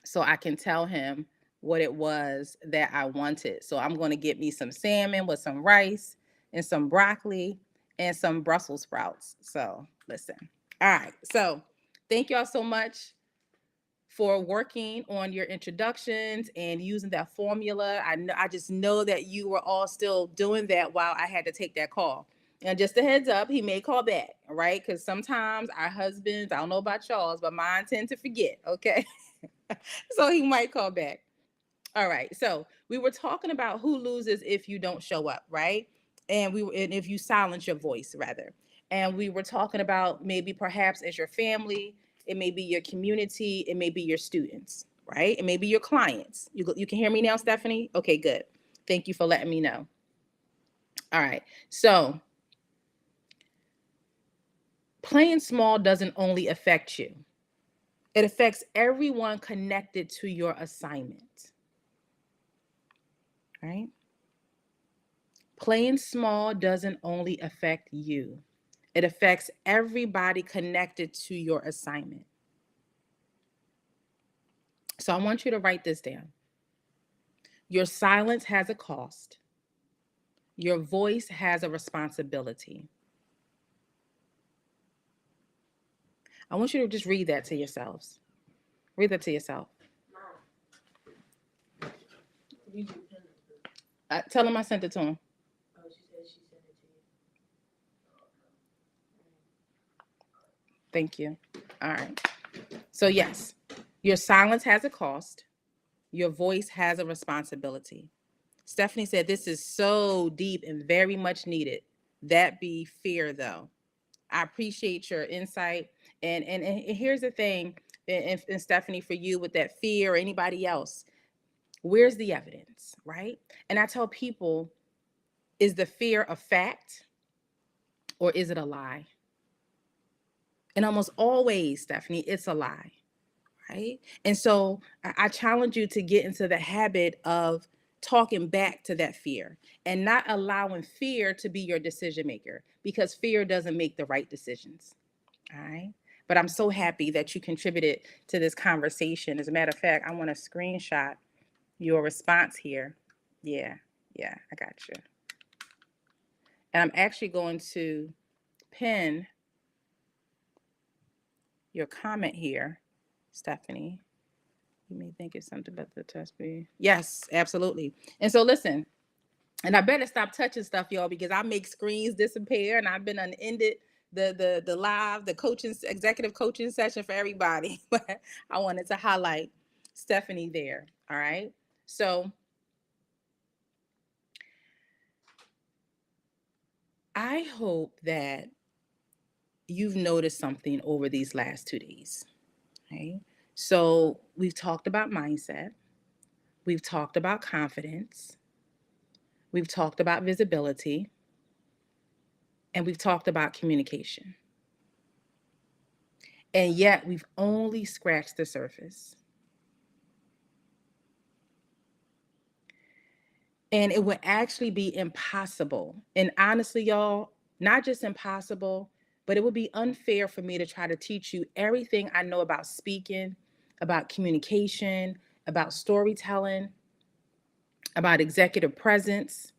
so I can tell him what it was that I wanted. So I'm going to get me some salmon with some rice and some broccoli and some Brussels sprouts. So listen. All right. So thank y'all so much for working on your introductions and using that formula. I just know that you were all still doing that while I had to take that call. And just a heads up, he may call back, all right? Because sometimes our husbands, I don't know about y'all's, but mine tend to forget, okay? So he might call back. All right. So we were talking about who loses if you don't show up, right? And if you silence your voice, rather. And we were talking about maybe perhaps as your family, it may be your community, it may be your students, right? It may be your clients. You can hear me now, Stephanie? Okay, good. Thank you for letting me know. All right. So playing small doesn't only affect you. It affects everyone connected to your assignment. Right? Playing small doesn't only affect you. It affects everybody connected to your assignment. So I want you to write this down. Your silence has a cost. Your voice has a responsibility. I want you to just read that to yourselves. Read that to yourself. Tell him I sent it to him. Thank you. All right. So yes, your silence has a cost. Your voice has a responsibility. Stephanie said, this is so deep and very much needed. That be fear, though. I appreciate your insight. And here's the thing, and Stephanie, for you with that fear or anybody else, where's the evidence, right? And I tell people, is the fear a fact or is it a lie? And almost always, Stephanie, it's a lie, right? And so I challenge you to get into the habit of talking back to that fear and not allowing fear to be your decision maker, because fear doesn't make the right decisions. All right. But I'm so happy that you contributed to this conversation. As a matter of fact, I want to screenshot your response here. Yeah, I got you. And I'm actually going to pin your comment here, Stephanie. You may think it's something about the test be. Yes, absolutely. And so listen, and I better stop touching stuff, y'all, because I make screens disappear, and I've been unended the live, the coaching, executive coaching session for everybody. But I wanted to highlight Stephanie there. All right. So I hope that you've noticed something over these last 2 days. Okay. So we've talked about mindset. We've talked about confidence. We've talked about visibility. And we've talked about communication. And yet we've only scratched the surface. And it would actually be impossible. And honestly, y'all, not just impossible, but it would be unfair for me to try to teach you everything I know about speaking, about communication, about storytelling, about executive presence,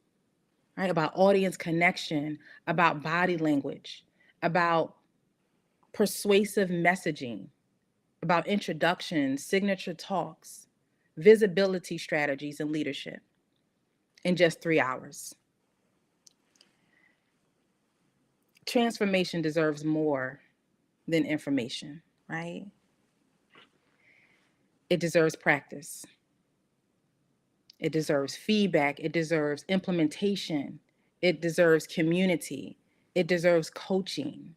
right? About audience connection, about body language, about persuasive messaging, about introductions, signature talks, visibility strategies, and leadership in just 3 hours. Transformation deserves more than information, right? It deserves practice. It deserves feedback. It deserves implementation. It deserves community. It deserves coaching.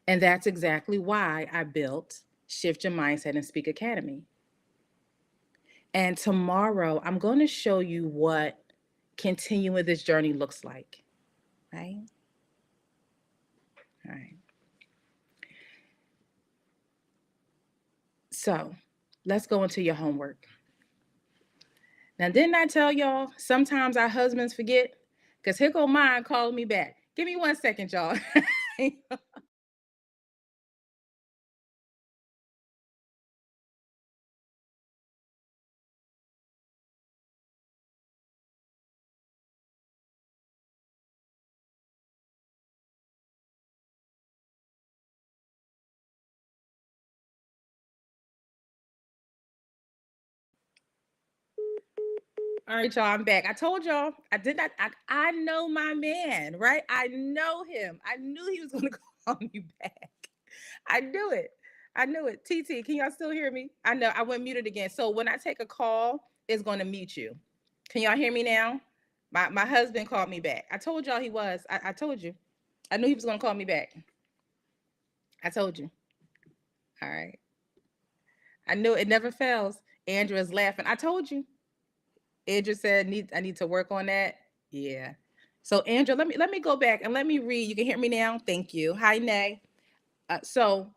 And that's exactly why I built Shift Your Mindset and Speak Academy. And tomorrow, I'm going to show you what continuing this journey looks like, right? All right. So let's go into your homework. Now, didn't I tell y'all sometimes our husbands forget? Because here go mine calling me back. Give me 1 second, y'all. All right, y'all, I'm back. I told y'all I did not. I know my man, right? I know him. I knew he was going to call me back. I knew it. I knew it. TT, can y'all still hear me? I know I went muted again. So when I take a call, it's going to mute you. Can y'all hear me now? My husband called me back. I told y'all he was. I told you. I knew he was going to call me back. I told you. All right. I knew it never fails. Andrea's laughing. I told you. Andrew said, I need to work on that. Yeah. So Andrew, let me go back and let me read. You can hear me now. Thank you. Hi, Nay. So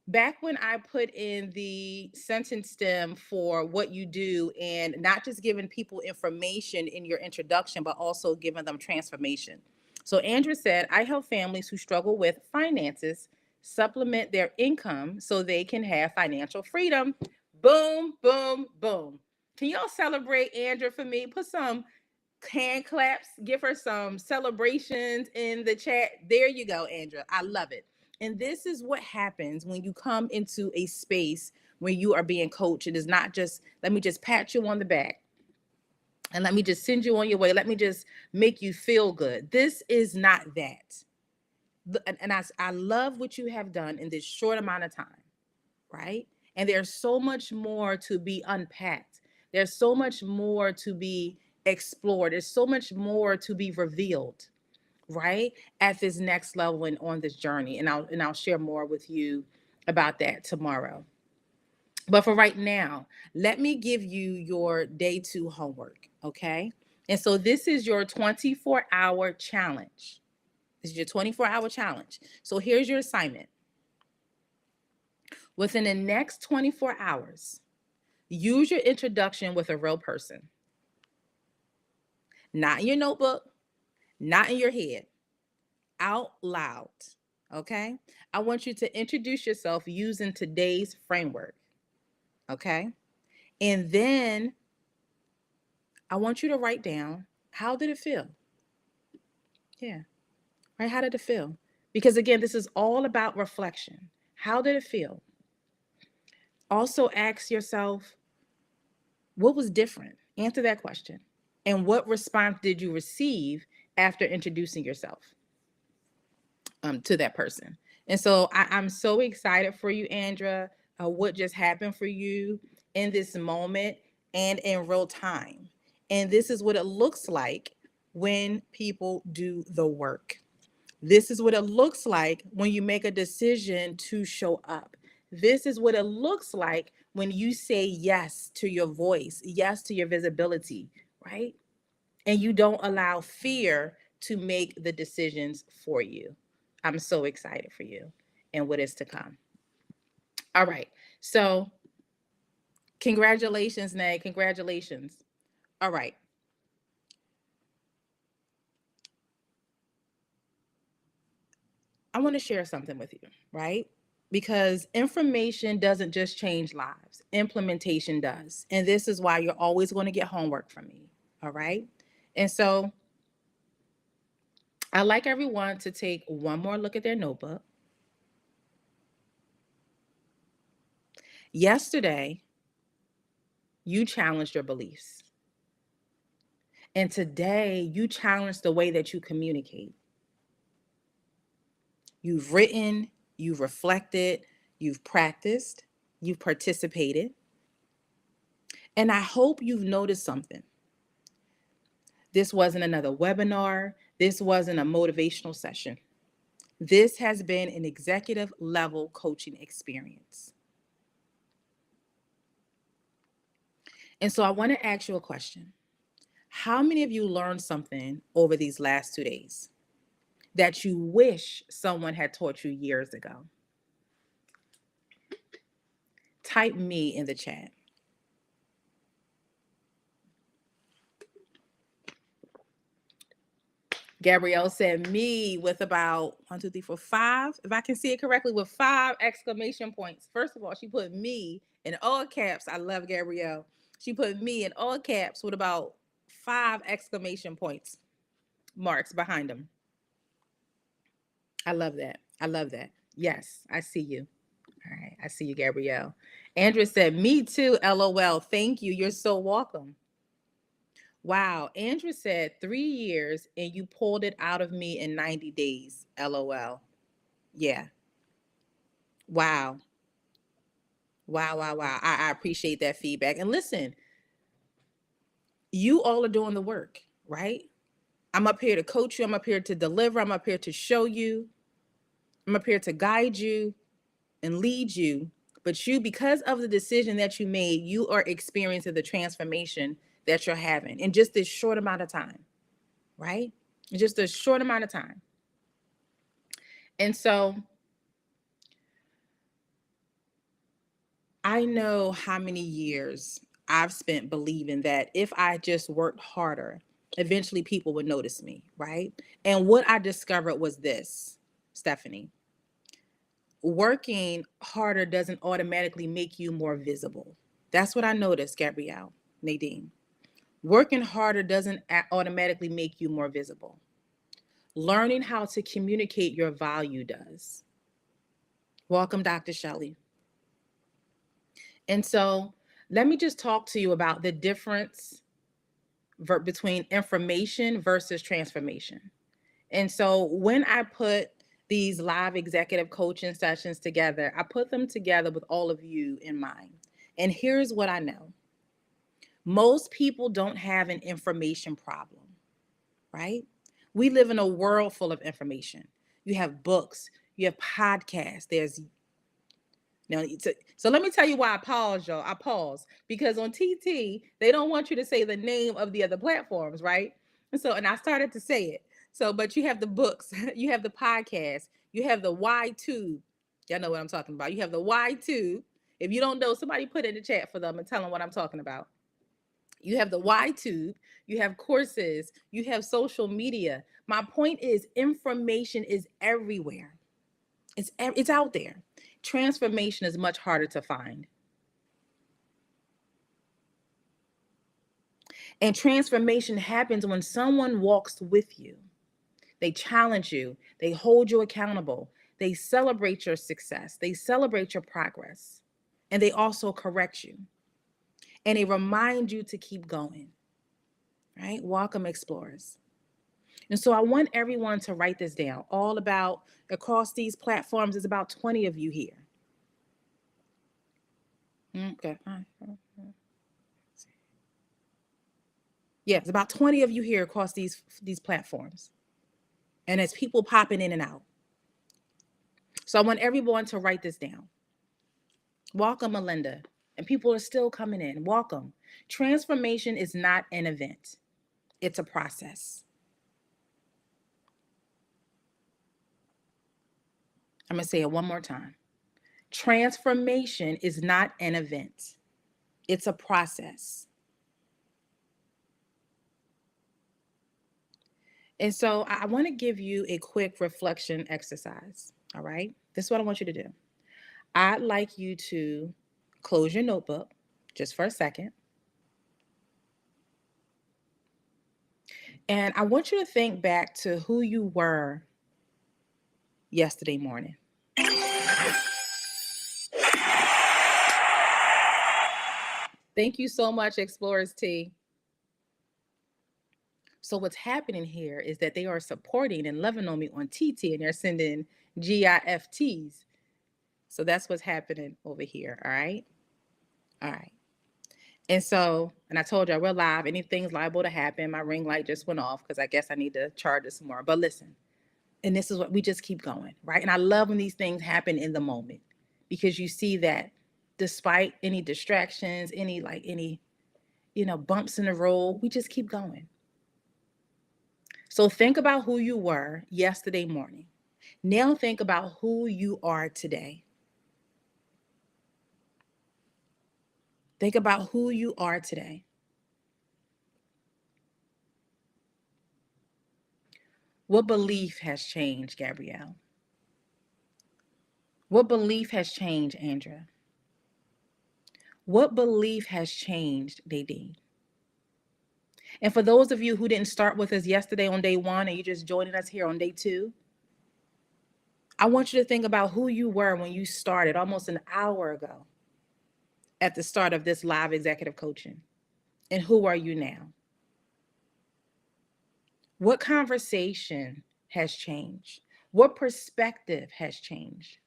back when I put in the sentence stem for what you do and not just giving people information in your introduction, but also giving them transformation. So Andrew said, I help families who struggle with finances supplement their income so they can have financial freedom. Boom, boom, boom. Can y'all celebrate Andrew for me? Put some hand claps, give her some celebrations in the chat. There you go, Andrea. I love it. And this is what happens when you come into a space where you are being coached. It is not just, let me just pat you on the back and let me just send you on your way. Let me just make you feel good. This is not that. And I love what you have done in this short amount of time, right? And there's so much more to be unpacked. There's so much more to be explored. There's so much more to be revealed, right? At this next level and on this journey. And I'll share more with you about that tomorrow. But for right now, let me give you your day 2 homework, okay? And so this is your 24-hour challenge. This is your 24-hour challenge. So here's your assignment. Within the next 24 hours, use your introduction with a real person. Not in your notebook, not in your head, out loud. Okay? I want you to introduce yourself using today's framework. Okay? And then I want you to write down, how did it feel? Yeah. Right? How did it feel? Because again, this is all about reflection. How did it feel? Also ask yourself, what was different? Answer that question. And what response did you receive after introducing yourself to that person? And so I'm so excited for you, Andrea, what just happened for you in this moment and in real time. And this is what it looks like when people do the work. This is what it looks like when you make a decision to show up. This is what it looks like when you say yes to your voice, yes to your visibility, right? And you don't allow fear to make the decisions for you. I'm so excited for you and what is to come. All right. So, congratulations, Nay. Congratulations. All right. I want to share something with you, right? Because information doesn't just change lives, implementation does. And this is why you're always going to get homework from me. All right. And so I'd like everyone to take one more look at their notebook. Yesterday, you challenged your beliefs. And today, you challenge the way that you communicate. You've written, you've reflected, you've practiced, you've participated. And I hope you've noticed something. This wasn't another webinar. This wasn't a motivational session. This has been an executive level coaching experience. And so I want to ask you a question. How many of you learned something over these last 2 days that you wish someone had taught you years ago? Type me in the chat. Gabrielle said me with about 1, 2, 3, 4, 5. If I can see it correctly, with 5 exclamation points. First of all, she put me in all caps. I love Gabrielle. She put me in all caps with about 5 exclamation points marks behind them. I love that. I love that. Yes, I see you. All right, I see you, Gabrielle. Andrea said, me too, LOL. Thank you. You're so welcome. Wow. Andrew said 3 years and you pulled it out of me in 90 days. LOL. Yeah. Wow. Wow, wow, wow. I appreciate that feedback. And listen, you all are doing the work, right? I'm up here to coach you. I'm up here to deliver. I'm up here to show you. I'm up here to guide you and lead you. But you, because of the decision that you made, you are experiencing the transformation that you're having in just this short amount of time, right? In just a short amount of time. And so I know how many years I've spent believing that if I just worked harder, eventually people would notice me, right? And what I discovered was this, Stephanie: working harder doesn't automatically make you more visible. That's what I noticed, Gabrielle, Nadine. Working harder doesn't automatically make you more visible. Learning how to communicate your value does. Welcome, Dr. Shelley. And so let me just talk to you about the difference between information versus transformation. And so when I put these live executive coaching sessions together, I put them together with all of you in mind. And here's what I know. Most people don't have an information problem, right? We live in a world full of information. You have books, you have podcasts, there's now, so let me tell you why I pause, y'all. I pause because on TT, they don't want you to say the name of the other platforms, right? And I started to say it. So, but you have the books, you have the podcast, you have the Y Tube. Y'all know what I'm talking about. You have the Y Tube. If you don't know, somebody put it in the chat for them and tell them what I'm talking about. You have the Y Tube, you have courses, you have social media. My point is, information is everywhere. It's out there. Transformation is much harder to find. And transformation happens when someone walks with you. They challenge you, they hold you accountable, they celebrate your success, they celebrate your progress, and they also correct you. And they remind you to keep going. Right? Welcome, explorers. And so I want everyone to write this down. All about, across these platforms, there's about 20 of you here. Okay. Yeah, it's about 20 of you here across these platforms. And it's people popping in and out. So I want everyone to write this down. Welcome, Melinda. And people are still coming in. Welcome. Transformation is not an event. It's a process. I'm going to say it one more time. Transformation is not an event. It's a process. And so I want to give you a quick reflection exercise. All right. This is what I want you to do. I'd like you to close your notebook just for a second. And I want you to think back to who you were yesterday morning. Thank you so much, Explorers T. So what's happening here is that they are supporting and loving on me on TT, and they're sending GIFTs. So that's what's happening over here. All right. All right. And so, and I told you we're live. Anything's liable to happen. My ring light just went off because I guess I need to charge it some more. But listen, and this is what we just keep going, right? And I love when these things happen in the moment, because you see that despite any distractions, any bumps in the road. We just keep going. So think about who you were yesterday morning. Now think about who you are today. Think about who you are today. What belief has changed, Gabrielle? What belief has changed, Andrea? What belief has changed, Nadine? And for those of you who didn't start with us yesterday on day one and you're just joining us here on day two, I want you to think about who you were when you started almost an hour ago at the start of this live executive coaching. And who are you now? What conversation has changed? What perspective has changed?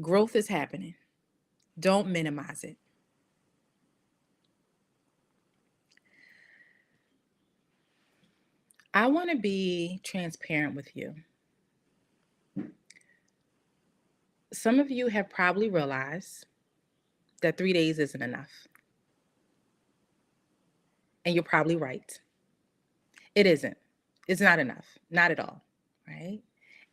Growth is happening. Don't minimize it. I want to be transparent with you. Some of you have probably realized that 3 days isn't enough. And you're probably right. It isn't. It's not enough. Not at all. Right?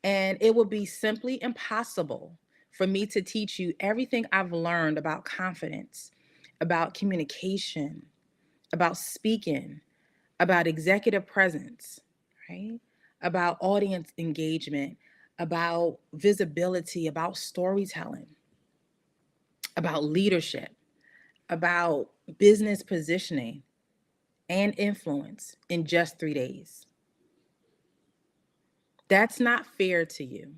And it will be simply impossible for me to teach you everything I've learned about confidence, about communication, about speaking, about executive presence, right? About audience engagement, about visibility, about storytelling, about leadership, about business positioning and influence in just 3 days. That's not fair to you.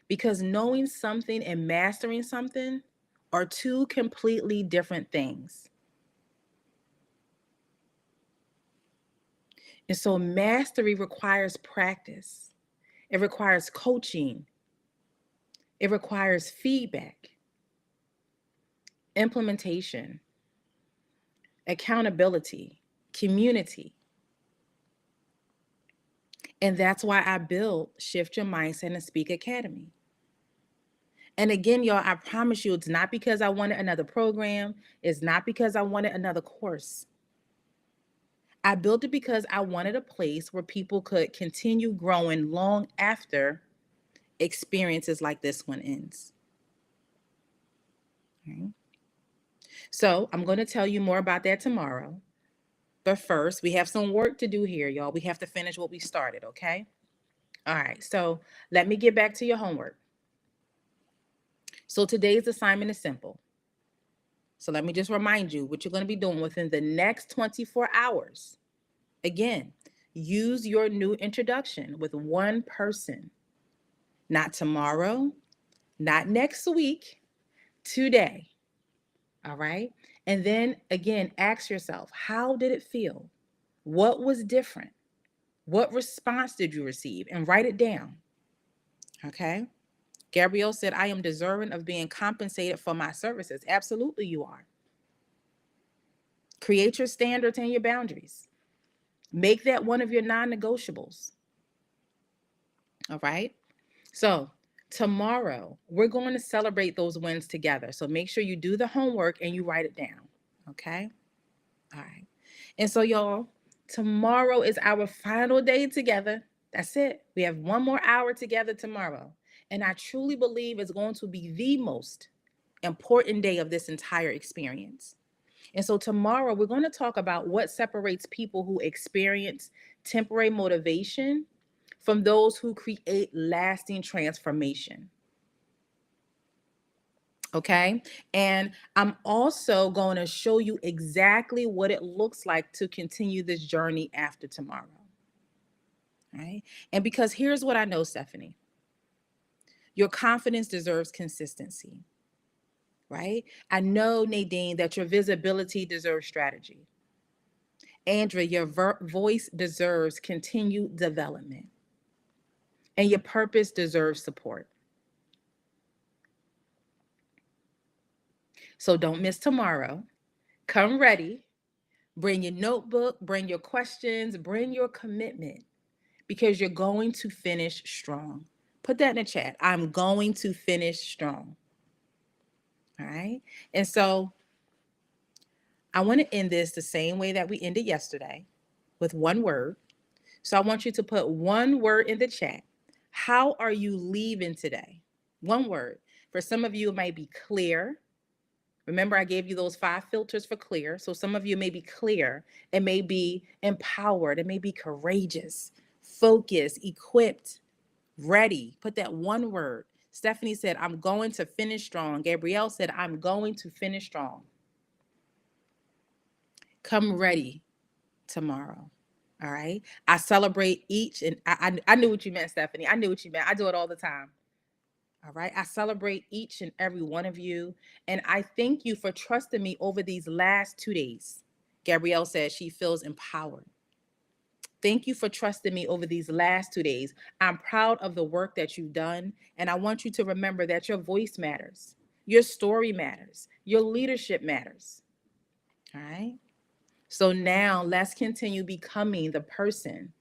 Because knowing something and mastering something are two completely different things. And so mastery requires practice. It requires coaching. It requires feedback, implementation, accountability, community. And that's why I built Shift Your Mindset and Speak Academy. And again, y'all, I promise you, it's not because I wanted another program. It's not because I wanted another course. I built it because I wanted a place where people could continue growing long after experiences like this one ends. Okay. So I'm going to tell you more about that tomorrow. But first, we have some work to do here, y'all. We have to finish what we started, okay? All right, so let me get back to your homework. So today's assignment is simple. So let me just remind you what you're going to be doing within the next 24 hours. Again, use your new introduction with one person. Not tomorrow, not next week, today. All right. And then again, ask yourself, how did it feel? What was different? What response did you receive? And write it down. Okay. Gabrielle said, I am deserving of being compensated for my services. Absolutely, you are. Create your standards and your boundaries. Make that one of your non-negotiables. All right. So tomorrow, we're going to celebrate those wins together. So make sure you do the homework and you write it down. Okay. All right. And so, y'all, tomorrow is our final day together. That's it. We have one more hour together tomorrow. And I truly believe it's going to be the most important day of this entire experience. And so tomorrow we're going to talk about what separates people who experience temporary motivation from those who create lasting transformation. Okay. And I'm also going to show you exactly what it looks like to continue this journey after tomorrow. All right. And because here's what I know, Stephanie, your confidence deserves consistency. Right? I know, Nadine, that your visibility deserves strategy. Andrea, your voice deserves continued development. And your purpose deserves support. So don't miss tomorrow. Come ready. Bring your notebook, bring your questions, bring your commitment. because you're going to finish strong. Put that in the chat. I'm going to finish strong. All right. And so I want to end this the same way that we ended yesterday, with one word. So I want you to put one word in the chat. How are you leaving today? One word. For some of you, it might be clear. Remember, I gave you those 5 filters for clear. So some of you may be clear. It may be empowered. It may be courageous, focused, equipped, ready. Put that one word. Stephanie said, I'm going to finish strong. Gabrielle said, I'm going to finish strong. Come ready tomorrow. All right. I celebrate each, and I knew what you meant, Stephanie. I knew what you meant. I do it all the time. All right. I celebrate each and every one of you. And I thank you for trusting me over these last 2 days. Gabrielle says she feels empowered. Thank you for trusting me over these last 2 days. I'm proud of the work that you've done. And I want you to remember that your voice matters, your story matters, your leadership matters. All right. So now let's continue becoming the person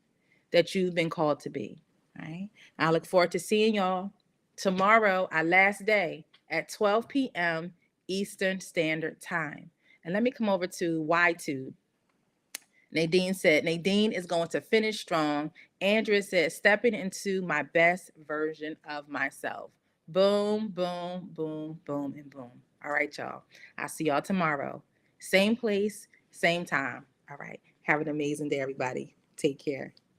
that you've been called to be. All right. I look forward to seeing y'all tomorrow, our last day, at 12 p.m. Eastern Standard Time. And let me come over to Y2. Nadine said, Nadine is going to finish strong. Andrea said, stepping into my best version of myself. Boom, boom, boom, boom, and boom. All right, y'all. I'll see y'all tomorrow. Same place, same time. All right. Have an amazing day, everybody. Take care.